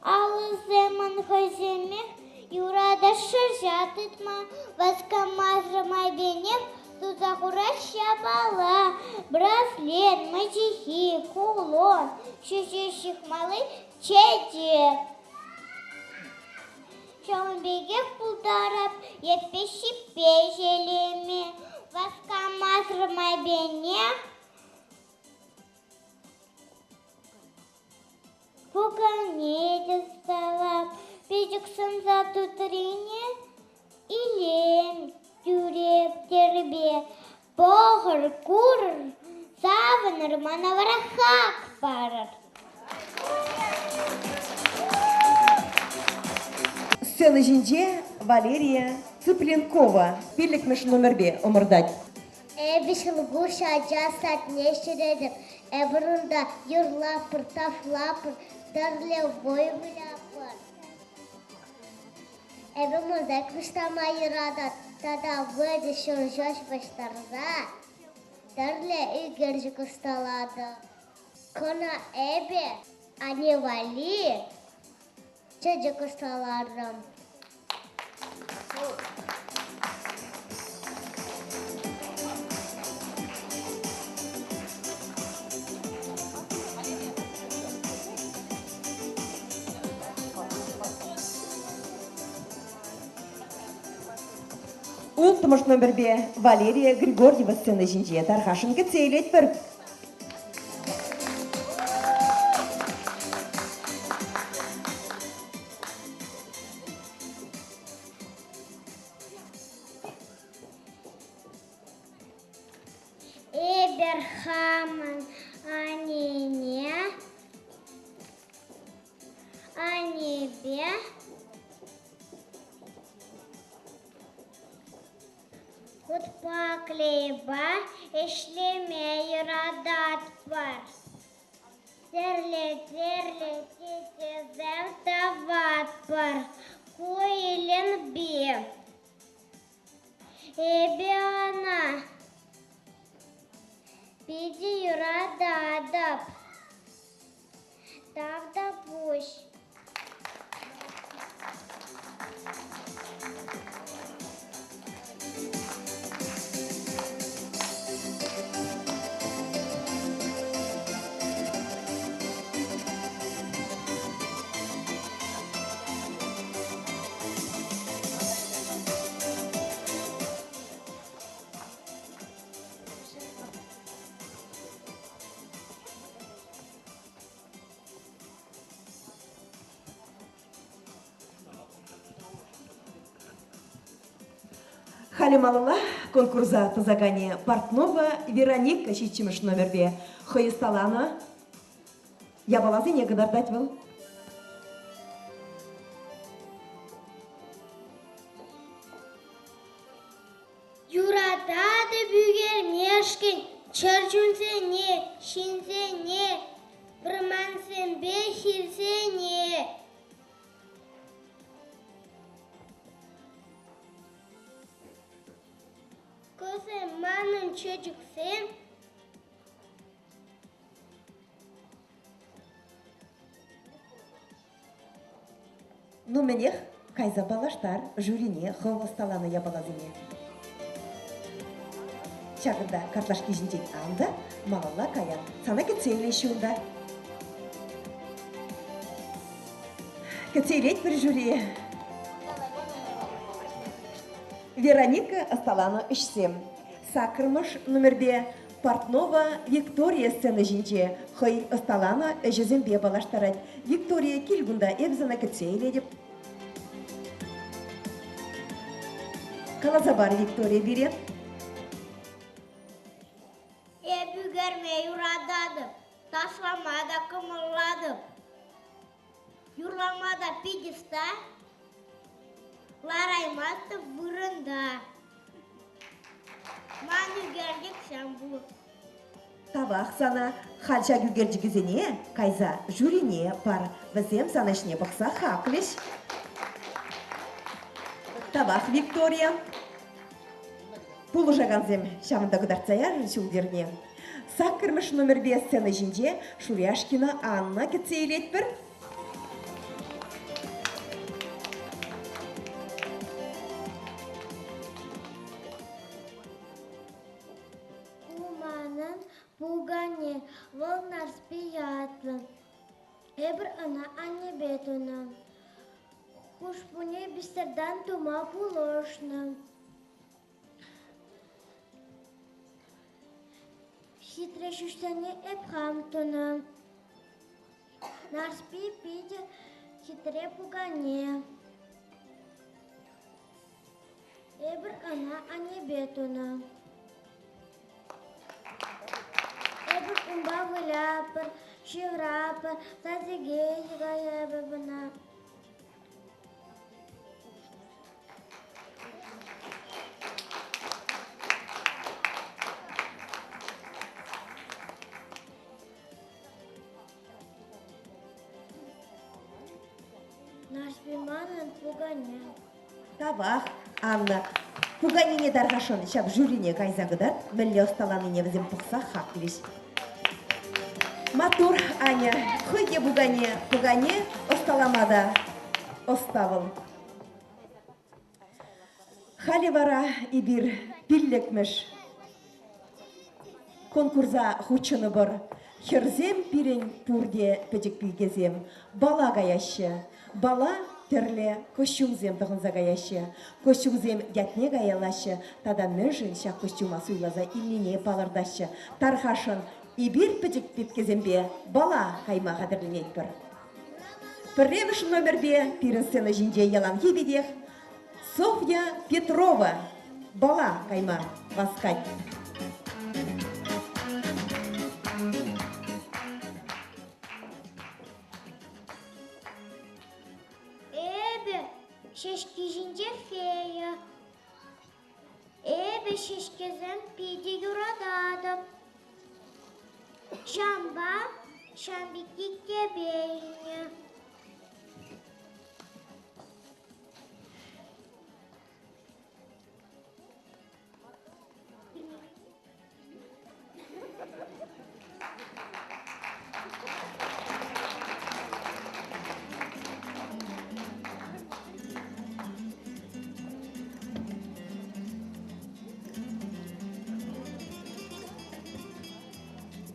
алыземын хоземех, юрада шыржат итма, васкамазрымай бенем, тузахура шабала, браслет, мачехи, кулон, шешеших малы чечек. Шамбеге пулдарап, епеші пежелеме, васкамазрымай бенем, пуганеде ставап, пежексін затутрине, илем тюреп тербе, похыр курр, савыныр манаврахак парыр. Сцена жинже Валерия Цыпленкова, пилік наш номер бе, омырдать. Бішілгу шаджасат нешередіп, бұрында юрлапыр, тафлапыр, дарле войвыляпыр. Мұзда күштама юрадат, тада вөді шұржош баштарда, дарле үгержі күсталады. Кона ане вали, чөжі күсталарым. Ултымыш номер бе Валерия Григорьева сцена жинже, тархашын кетсейлет бір. Эберхаман анебе, Кутпаклеба эшлеме юрадат бар. Терле тетезем тават бар. Куилен бе. Эбиана. Пиди юрададап. Тавда пусть. Халималыла конкурса тазагане Портнова Вероника шичимыш номербе. Хойысталана. Я балазы не гадардать был. Юрада Ешкин чарчунсене, шинсене, бірмансенбе хилсене. Көсе манын чөчіксен, Ну менех, кайза балаштар, жюрине, ховосталаны ябалазыне. Чагында карташки жинчек анда, малалла каян, сана кетсейле шунда. Кетсейлет бір жюри. Вероника Асталана үшсем. Сакырмыш номербе Портнова Виктория сцена жинче. Хой Асталана жүзембе балаштарать. Виктория килгунда эбзана кетсейле деп. Калазабар Виктория берет. Bügərməyə yuradadım, taslamada kımılladım. Yurlamada pidista, laraymadı vırında. Man ügərdik sen bu. Табах сана хальча гюгерджигизене, кайза жюрине пар, везем санашне бақса хаклиш. Табах Виктория. Пулужаганзем шамында гыдарцаяр шулдерне. Сакырмыш номер 5 сцена жинже Шуряшкина Анна кетсейлет бір. Куманын пугане волнар спиятлын. Эбір ана аннебетунын. Хушпуне бистердан тума пулошным. Хитрещущане эпхамтуна. Нарспи пиде хитре пугане. Эбр ана анебетуна. Эбр умба выляпыр, шиграпыр, тазиге ебебна. Нарспиманын пугане. Табах Анна. Пуганине даргашон, шап жюрине кайза гыдар, мэлле осталаныне візем пықса хаклиш. Матур Аня, хыйде пугане осталамада оставыл. Халивара ибир пиллекмеш. Конкурса хучыны бар. Херзем пирен пурде печек пилгезем. Бала гаяшы. Бала терле костюмзем дығынза гаяшы. Костюмзем ятне гаялашы. Тада нөжін ша костюма суйлаза иллине палырдашы. Тархашын ибир печек питкезембе. Бала хайма қадырленет бір. Пірреміш номер бе пирен сцена жинже ялан ебедех. Софья Петрова. Бала кайма васкать. Шешкижинде фея. Эбе шешкезем пиде юрададым. Шамба, шамбики кебейне.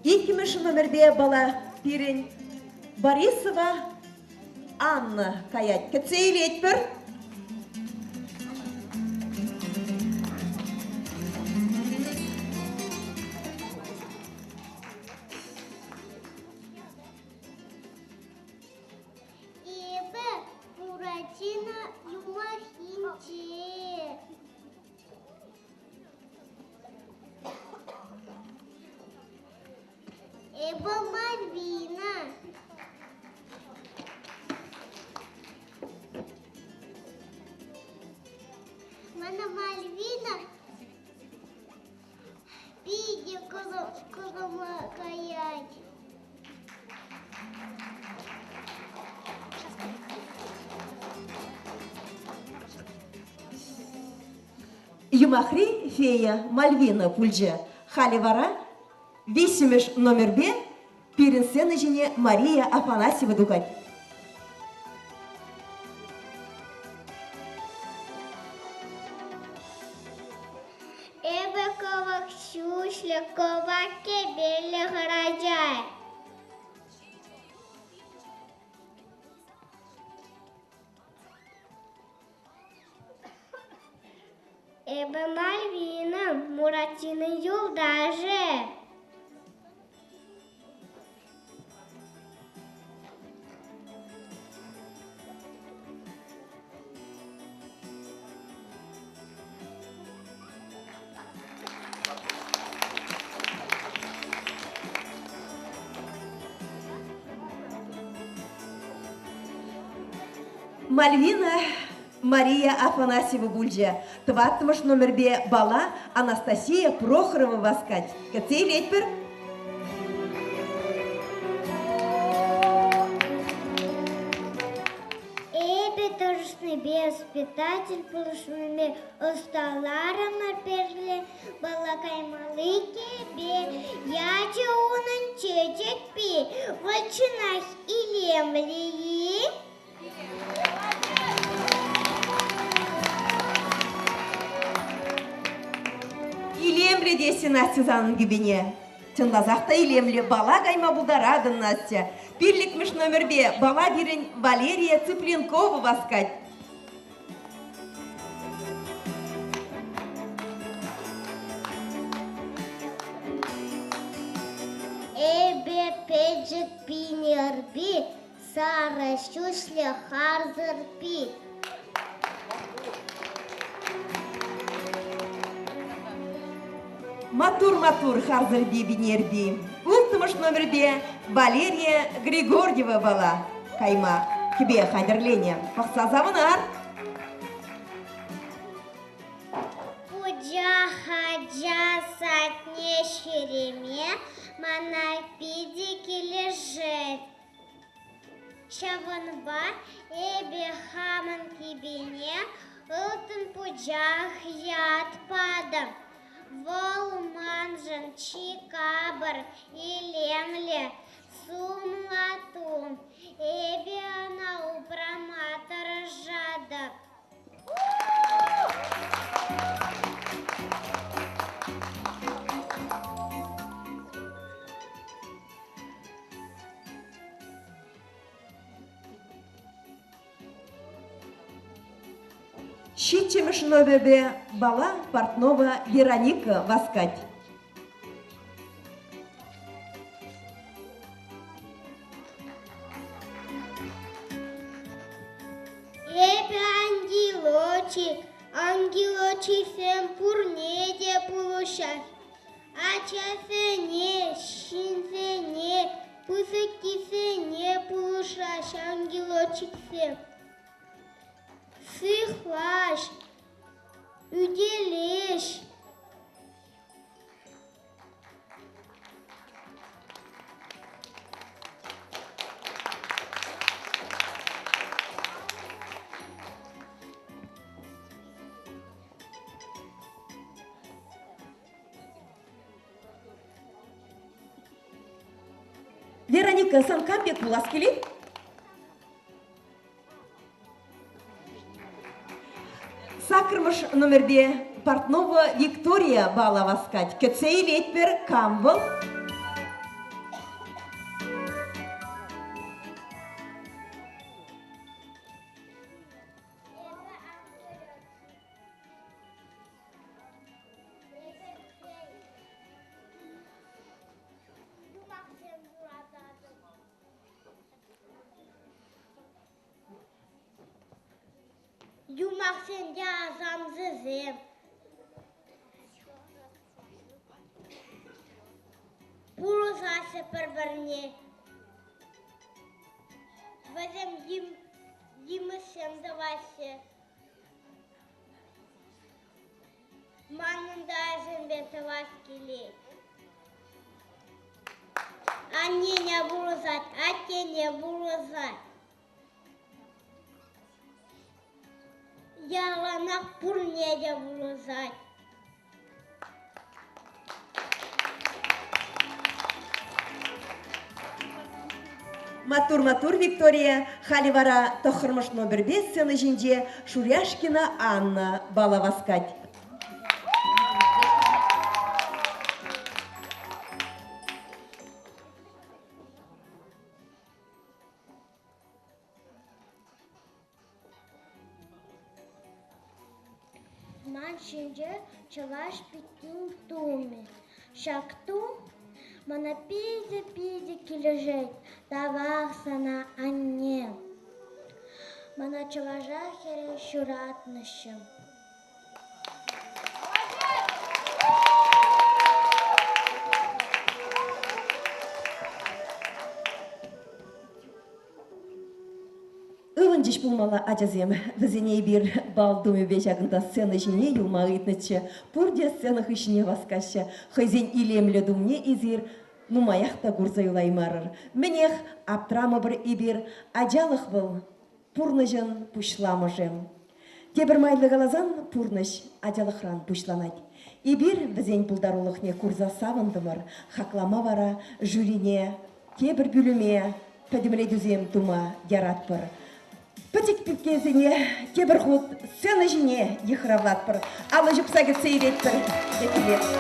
Икимеш номерде бала пирен Борисова Анна каять. Кетсейлет бір. Эбе Буратино Юмахинче. Эбе Мальвина. Мана Мальвина. Пиди Юмахри фея Мальвина пульже. Хали вара, весимеш номер бе, перенсена жене Мария Афанасьева дугать. Эбе ковак щушле, ковак кебеле граджай. Эбе Мальвина, Муратина юлдаже. Мальвина Мария Афанасьева бульже. Тваттымыш номер бе бала Анастасия Прохорова васкать. Кацей летпер? Эбе торжественный воспитатель полушными осталаром перле балакаймалыки бе яча унын чечек пи вальчинах и лемли. Илемле десе Настя занын гибине. Чынлазақта илемле бала кайма булдарадын Настя. Пирликмеш номер бе бала бирен Валерия Цыпленкова васкать. Эбе педжик пинерби сара щушле харзерпи. Матур харзерби бинерби. Ултымыш номер бе Валерия Григорьева бала. Кайма кебе хадерлене. Пахса завынар. Пуджа хаджа сатне шереме мана пидики лежит. Шаванба эбе хаман кибине ылтын пуджах яд падам. Волманжан чикабр и лемле сумлатун эбе она упраматор жадак. Щитчемеш номер бе бала Портнова Вероника васкать. Эбе ангелочи фем пурнеде пулушах. Ачафене, шинфене, пусакифене пулушаш, ангелочек фем. Сыхлаш, уделешь. Вероника Санкамбек буласкели. Сакрмыш номер бе Портнова Виктория бала васкать. Кецей летпер камбл. Юмахсен я замзызем. Пурусасе перберне. Вазем димысем давасе. Манындазен бетаваскили. Они не бурузать, а те не бурузать. Яланак пурнеде бурузать. Матур Виктория, халивара тохырмыш номер 5 сцена жинде Шуряшкина Анна балаваскать. Маншинже чаваш питун туми. Шакту мана пиде килежет, тавах сана анне. Мана чаважа хере шуратнышым. Өвіндіш болмала ажазем, візіне бір балдуме бежағында сцена жіне юлмағы етнічі, пұрде сценах ішіне васкашы, хайзен илемлі думне изір, нумаяқта гурзайлай марыр. Менех аптрамы бір ибір, ажалық был, пұрныжын пұшламыжым. Тебір майлы қалазан пұрныш ажалықран пұшланайды. Ибір візен бұлдарулықне курза савындымыр, хақлама вара, жюрине, тебір бүліме, пәдіміле дүзем тума яратпыр. Пәтік кезіне тебір құлт сцена жіне ехравлатпыр, алы жүпсаға сейреттір, етілер.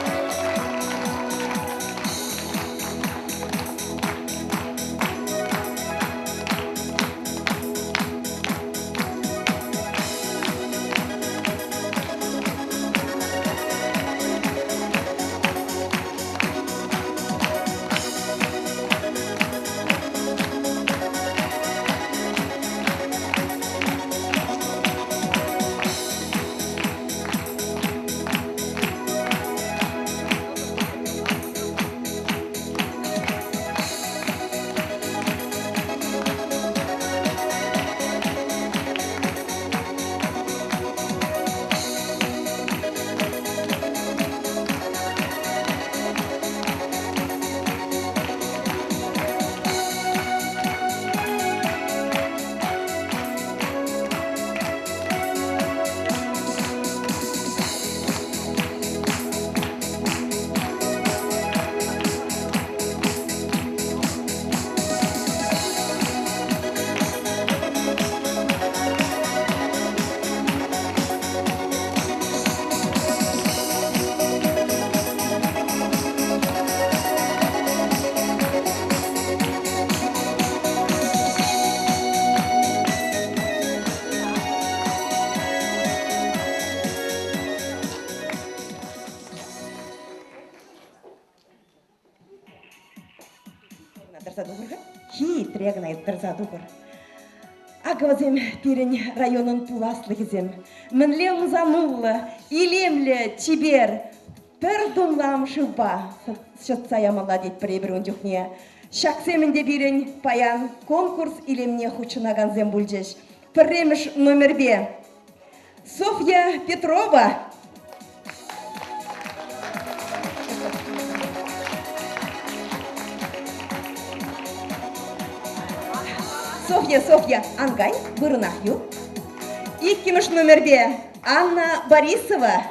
Хитрегнай дырзадугыр. Агвазем пирен районын туласлыгызем. Мінле музанулы, илемлі чибер. Пір думлам шылба. Шытсая молодеть пребірін жүхне. Шаксемінде бирен паян конкурс илемне хучынаганзем бүлжеш. Пірреміш номер бе. Софья Петрова. Софья, Ангань, Вырынахью. Иккимыш номер бе, Анна Борисова.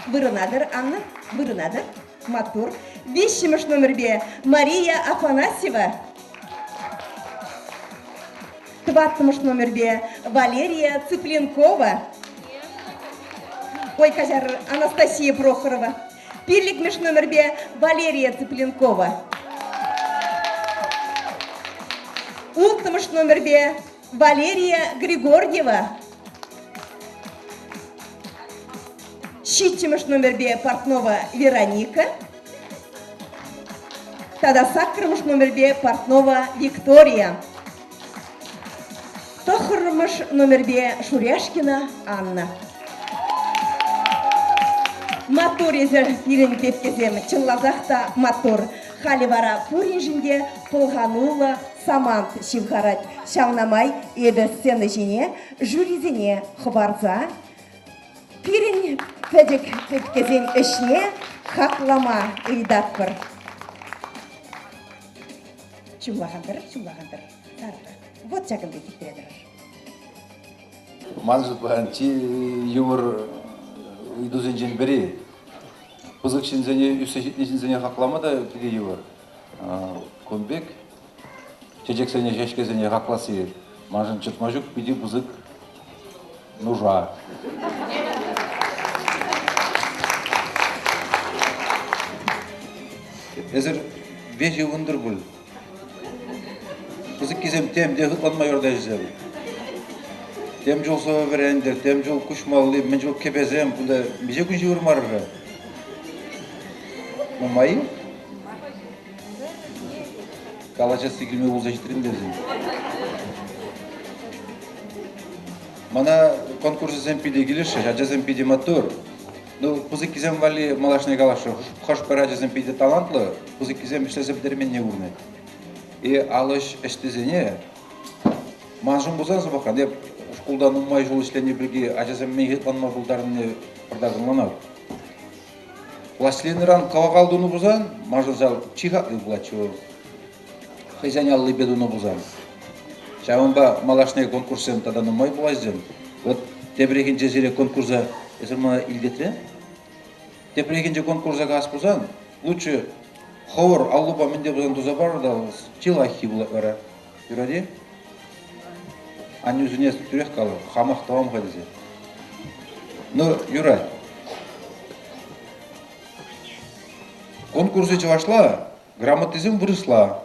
Вырынадыр, Анна, вырынадыр, матур. Вещимыш номер бе, Мария Афанасьева. Тваттымыш номер бе, Валерия Цыпленкова. Ой, кажар, Анастасия Прохорова. Пирликмыш номер бе, Валерия Цыпленкова. Ултымыш номер бе, Валерия Григорьева. Щитимыш номер бе, Портнова Вероника. Тадасакрымыш номер бе, Портнова Виктория. Тохырмыш номер бе, Шуряшкина Анна. Матур езір ерен пепкезем, чынлазақта матур. Халивара пуринжінде пылғанулы самант шивғарат. Шаңнамай еді сцена жіне, жюризіне хыбарза. Пирин пәдік пепкезен ішіне хақлама үйдатпыр. Шумлағандыр. Вот жақынды кеттередір. Манжыт бұған чи юмор үйдузен бері. Бұзық шинзене, үсі шинзене хақлама да бігі юмор. Көмбек, Çecekseне, şeşkezene haklası. Majın çıtmacık, bidi buzık, нужа. Ezir beşi vındır bul. Buzık kizem tem de hıtlanma yorda jizem. Tem jol sova verendir, tem jol kuşmalı, men jol kepezem, bunda bize gün jivur marırı. Mamayi? Kalaca sigilme uzlaştırın dezim. Mana konkursu zempi de gelirse, haca zempi de motor. Ну, пузыкизем вали малашный галашы, хош параджа земпи де талантлы, пузыкизем ишлесе бдермен не урны. И алыш эштезене, манжым бузан забахан, деп школдан умай жол işlerini bilgi, acazem meyhetlanma buldarını продажынланау. Пластилиныран кавагалдуну бузан, манжын зал чихатлы булачу, хозяйняллы бедуну бузан. Шавынба малашный конкурсен тадан умай булазем. Вот тебреген жезере конкурса Если илдетре, те прегенже конкурса газ бузан, лучше ховор аллуба менде бузан тузабар да чилахи булара. Юради? Ани үзүнө түрек калып, хамак тавам хадизе. Но юра. Конкурсы чавашла, грамотизм выросла.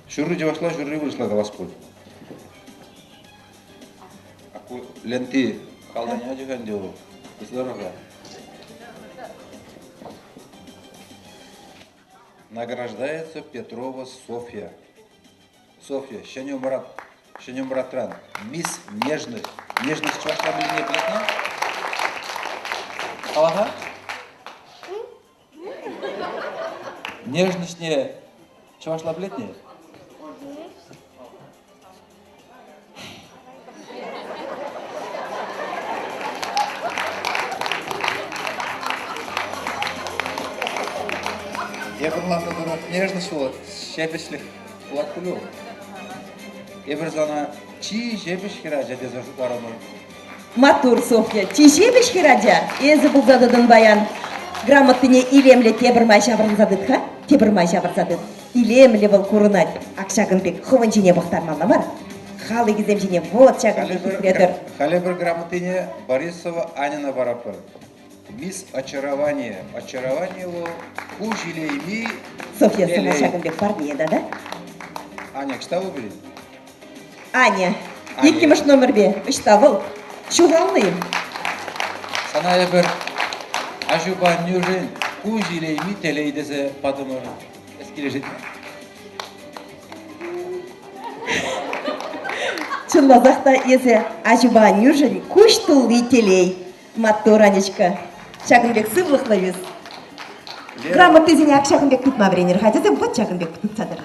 Шуры чавашла, шуры выросла галасполь. Ленти Калданя juga dio, здорово. Награждается Петрова Софья. Софья, Шенем Братран, мисс нежность. Нежность чувашла были не плетня? Алага? Нежность не чувашла плетня? Я бұрынланда дұрат нежность болады, шепешлік бұлақпылу. Ебір зана чи жебіш хера жәде зажу барамыр. Матур, Софья, чи жебіш хера жа, езі бұл задыдың баян. Грамотыне илемле тебірмай жабыр задыд, ха? Тебірмай жабыр задыд. Илемле бұл курынат, ақшағын бек хывын жіне бұқтармалы бар. Халы кезем жіне вот шағын бек күкредір. Халі бір грамотыне Борисова Анина барапыр. Мисс очарование. Очарование его кужелейми. Софья, сама шагынбек бар еді, да? Аня, кштабы білін? Аня, еккеміш номер бе, үштабыл. Шуғаллıyım. Sana bir acaba nürün kujileymi teleydese padımı eskilecek. Чынлазақта езі ажыба нюжын күш тұлды телей. Маттор, Анечка. Шагынбек сывлықлы өз. Грамоты зене ақ Шагынбек тұтма біренер. Хадезе, вот Шагынбек тұтсадыр.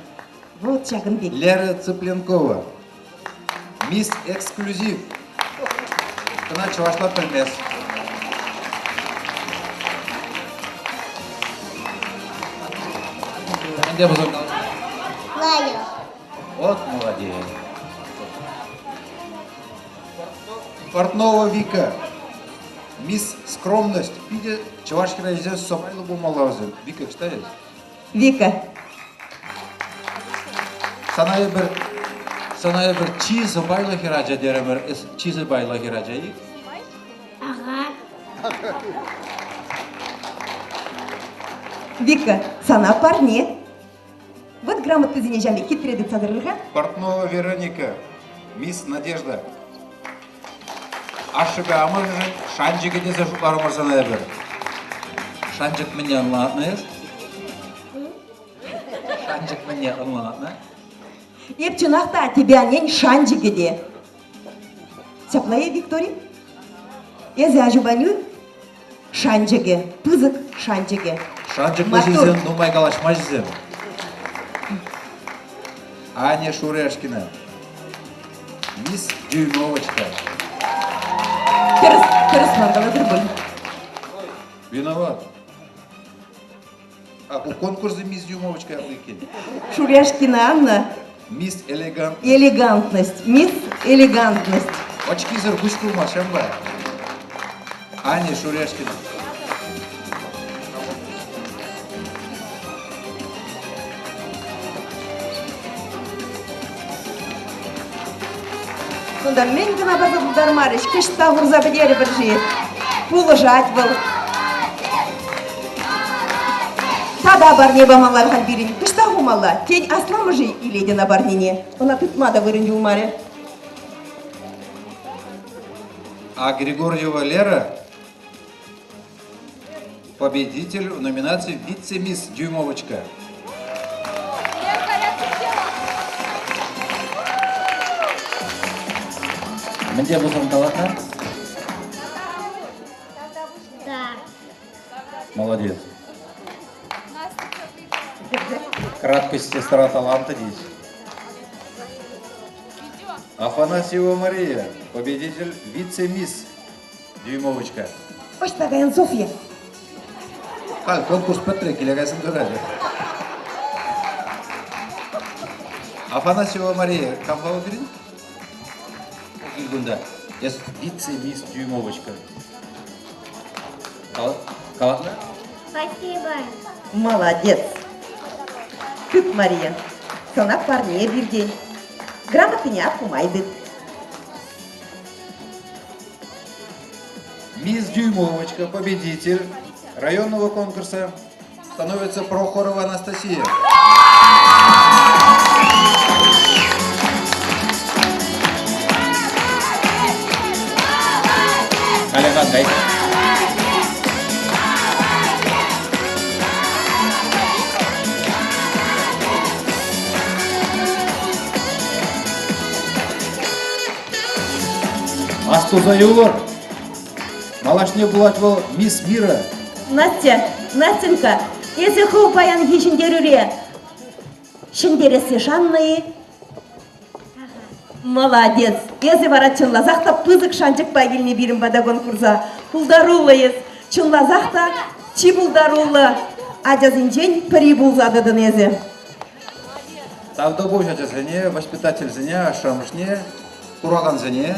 Вот Шагынбек. Лера Цыпленкова. Мисс Эксклюзив. Она чувашла пельмес. Где бузок? Лайо. Вот молодец. Портнова Вика. Мисс Скромность. Видя, чувашки раздел с собой лобомалазы. Вика, читаешь? Вика. Саная bir чизы байла хираджа деремер. Чизы байла хираджа и? Ага. Вика, сана парне. Вот грамоты зене жаме хитреды цадырырға. Портнова Вероника. Мисс Надежда. Ашыга амыржы шанжыға дезе жұтлары мұрсаная бір. Шанжык мне анлатнайыз? Шанжык мне анлатнайыз? Еп чынақта тебя нен шанжыға де. Саплайы, Виктория? Езі ажыбаню шанжыға, пызык шанжыға. Шанжык мажызем, нумай галаш мажызем. Аня Шурешкина. Мисс Дюймовочка. Кырыс маргаладыр бұл. Виноват. А у конкурса мисс Дюймовочка алыкен. Шурешкина Анна. Мисс Элегант. Элегантность. Мисс элегантность. Очки зыр күш кылма, шамба. Аня Шурешкина. Сонда мен гына базылдар марыш, кышта гурза бедери бір жи. Пулыжать был. Тада бар неба малар халбирин. Кышта гумала. Тень асламы жи иледи на барнине. Она тытмада вырын юлмаре. А Григорьева Лера победитель в номинации «Вице-мисс Дюймовочка». Менде болсаң талатна? Да. Молодец. Краткость сестра таланта здесь. Афанасьева Мария, победитель «Вице-мисс Дюймовочка». Оштагаян Софья. Хал, конкурс петре, келегайсын дөрәді. Афанасьева Мария, кампава берін? Илгунда. Яс «Вице-мисс Дюймовочка». Калатна? Спасибо. Молодец. Күп Мария. Сана парнее бирди. Грамотыня окумайды. Мисс Дюймовочка, победитель районного конкурса, становится Прохорова Анастасия. Алихан, дай. Астузаюлор. Малашне булатвал мисс Мира. Настя, Настенька, если хоу баян хишиндерюре. Шиндересе шанные. Молодец. Если вара чынлазақта пызык шанчык байгеліне берім бада конкурса. Пулдарулы чынлазақта чи пулдарулы. Аджазинчен при булзадыдын езі. Тавдобой жачасыне, воспитатель зіне, ашамышне, кураган зіне.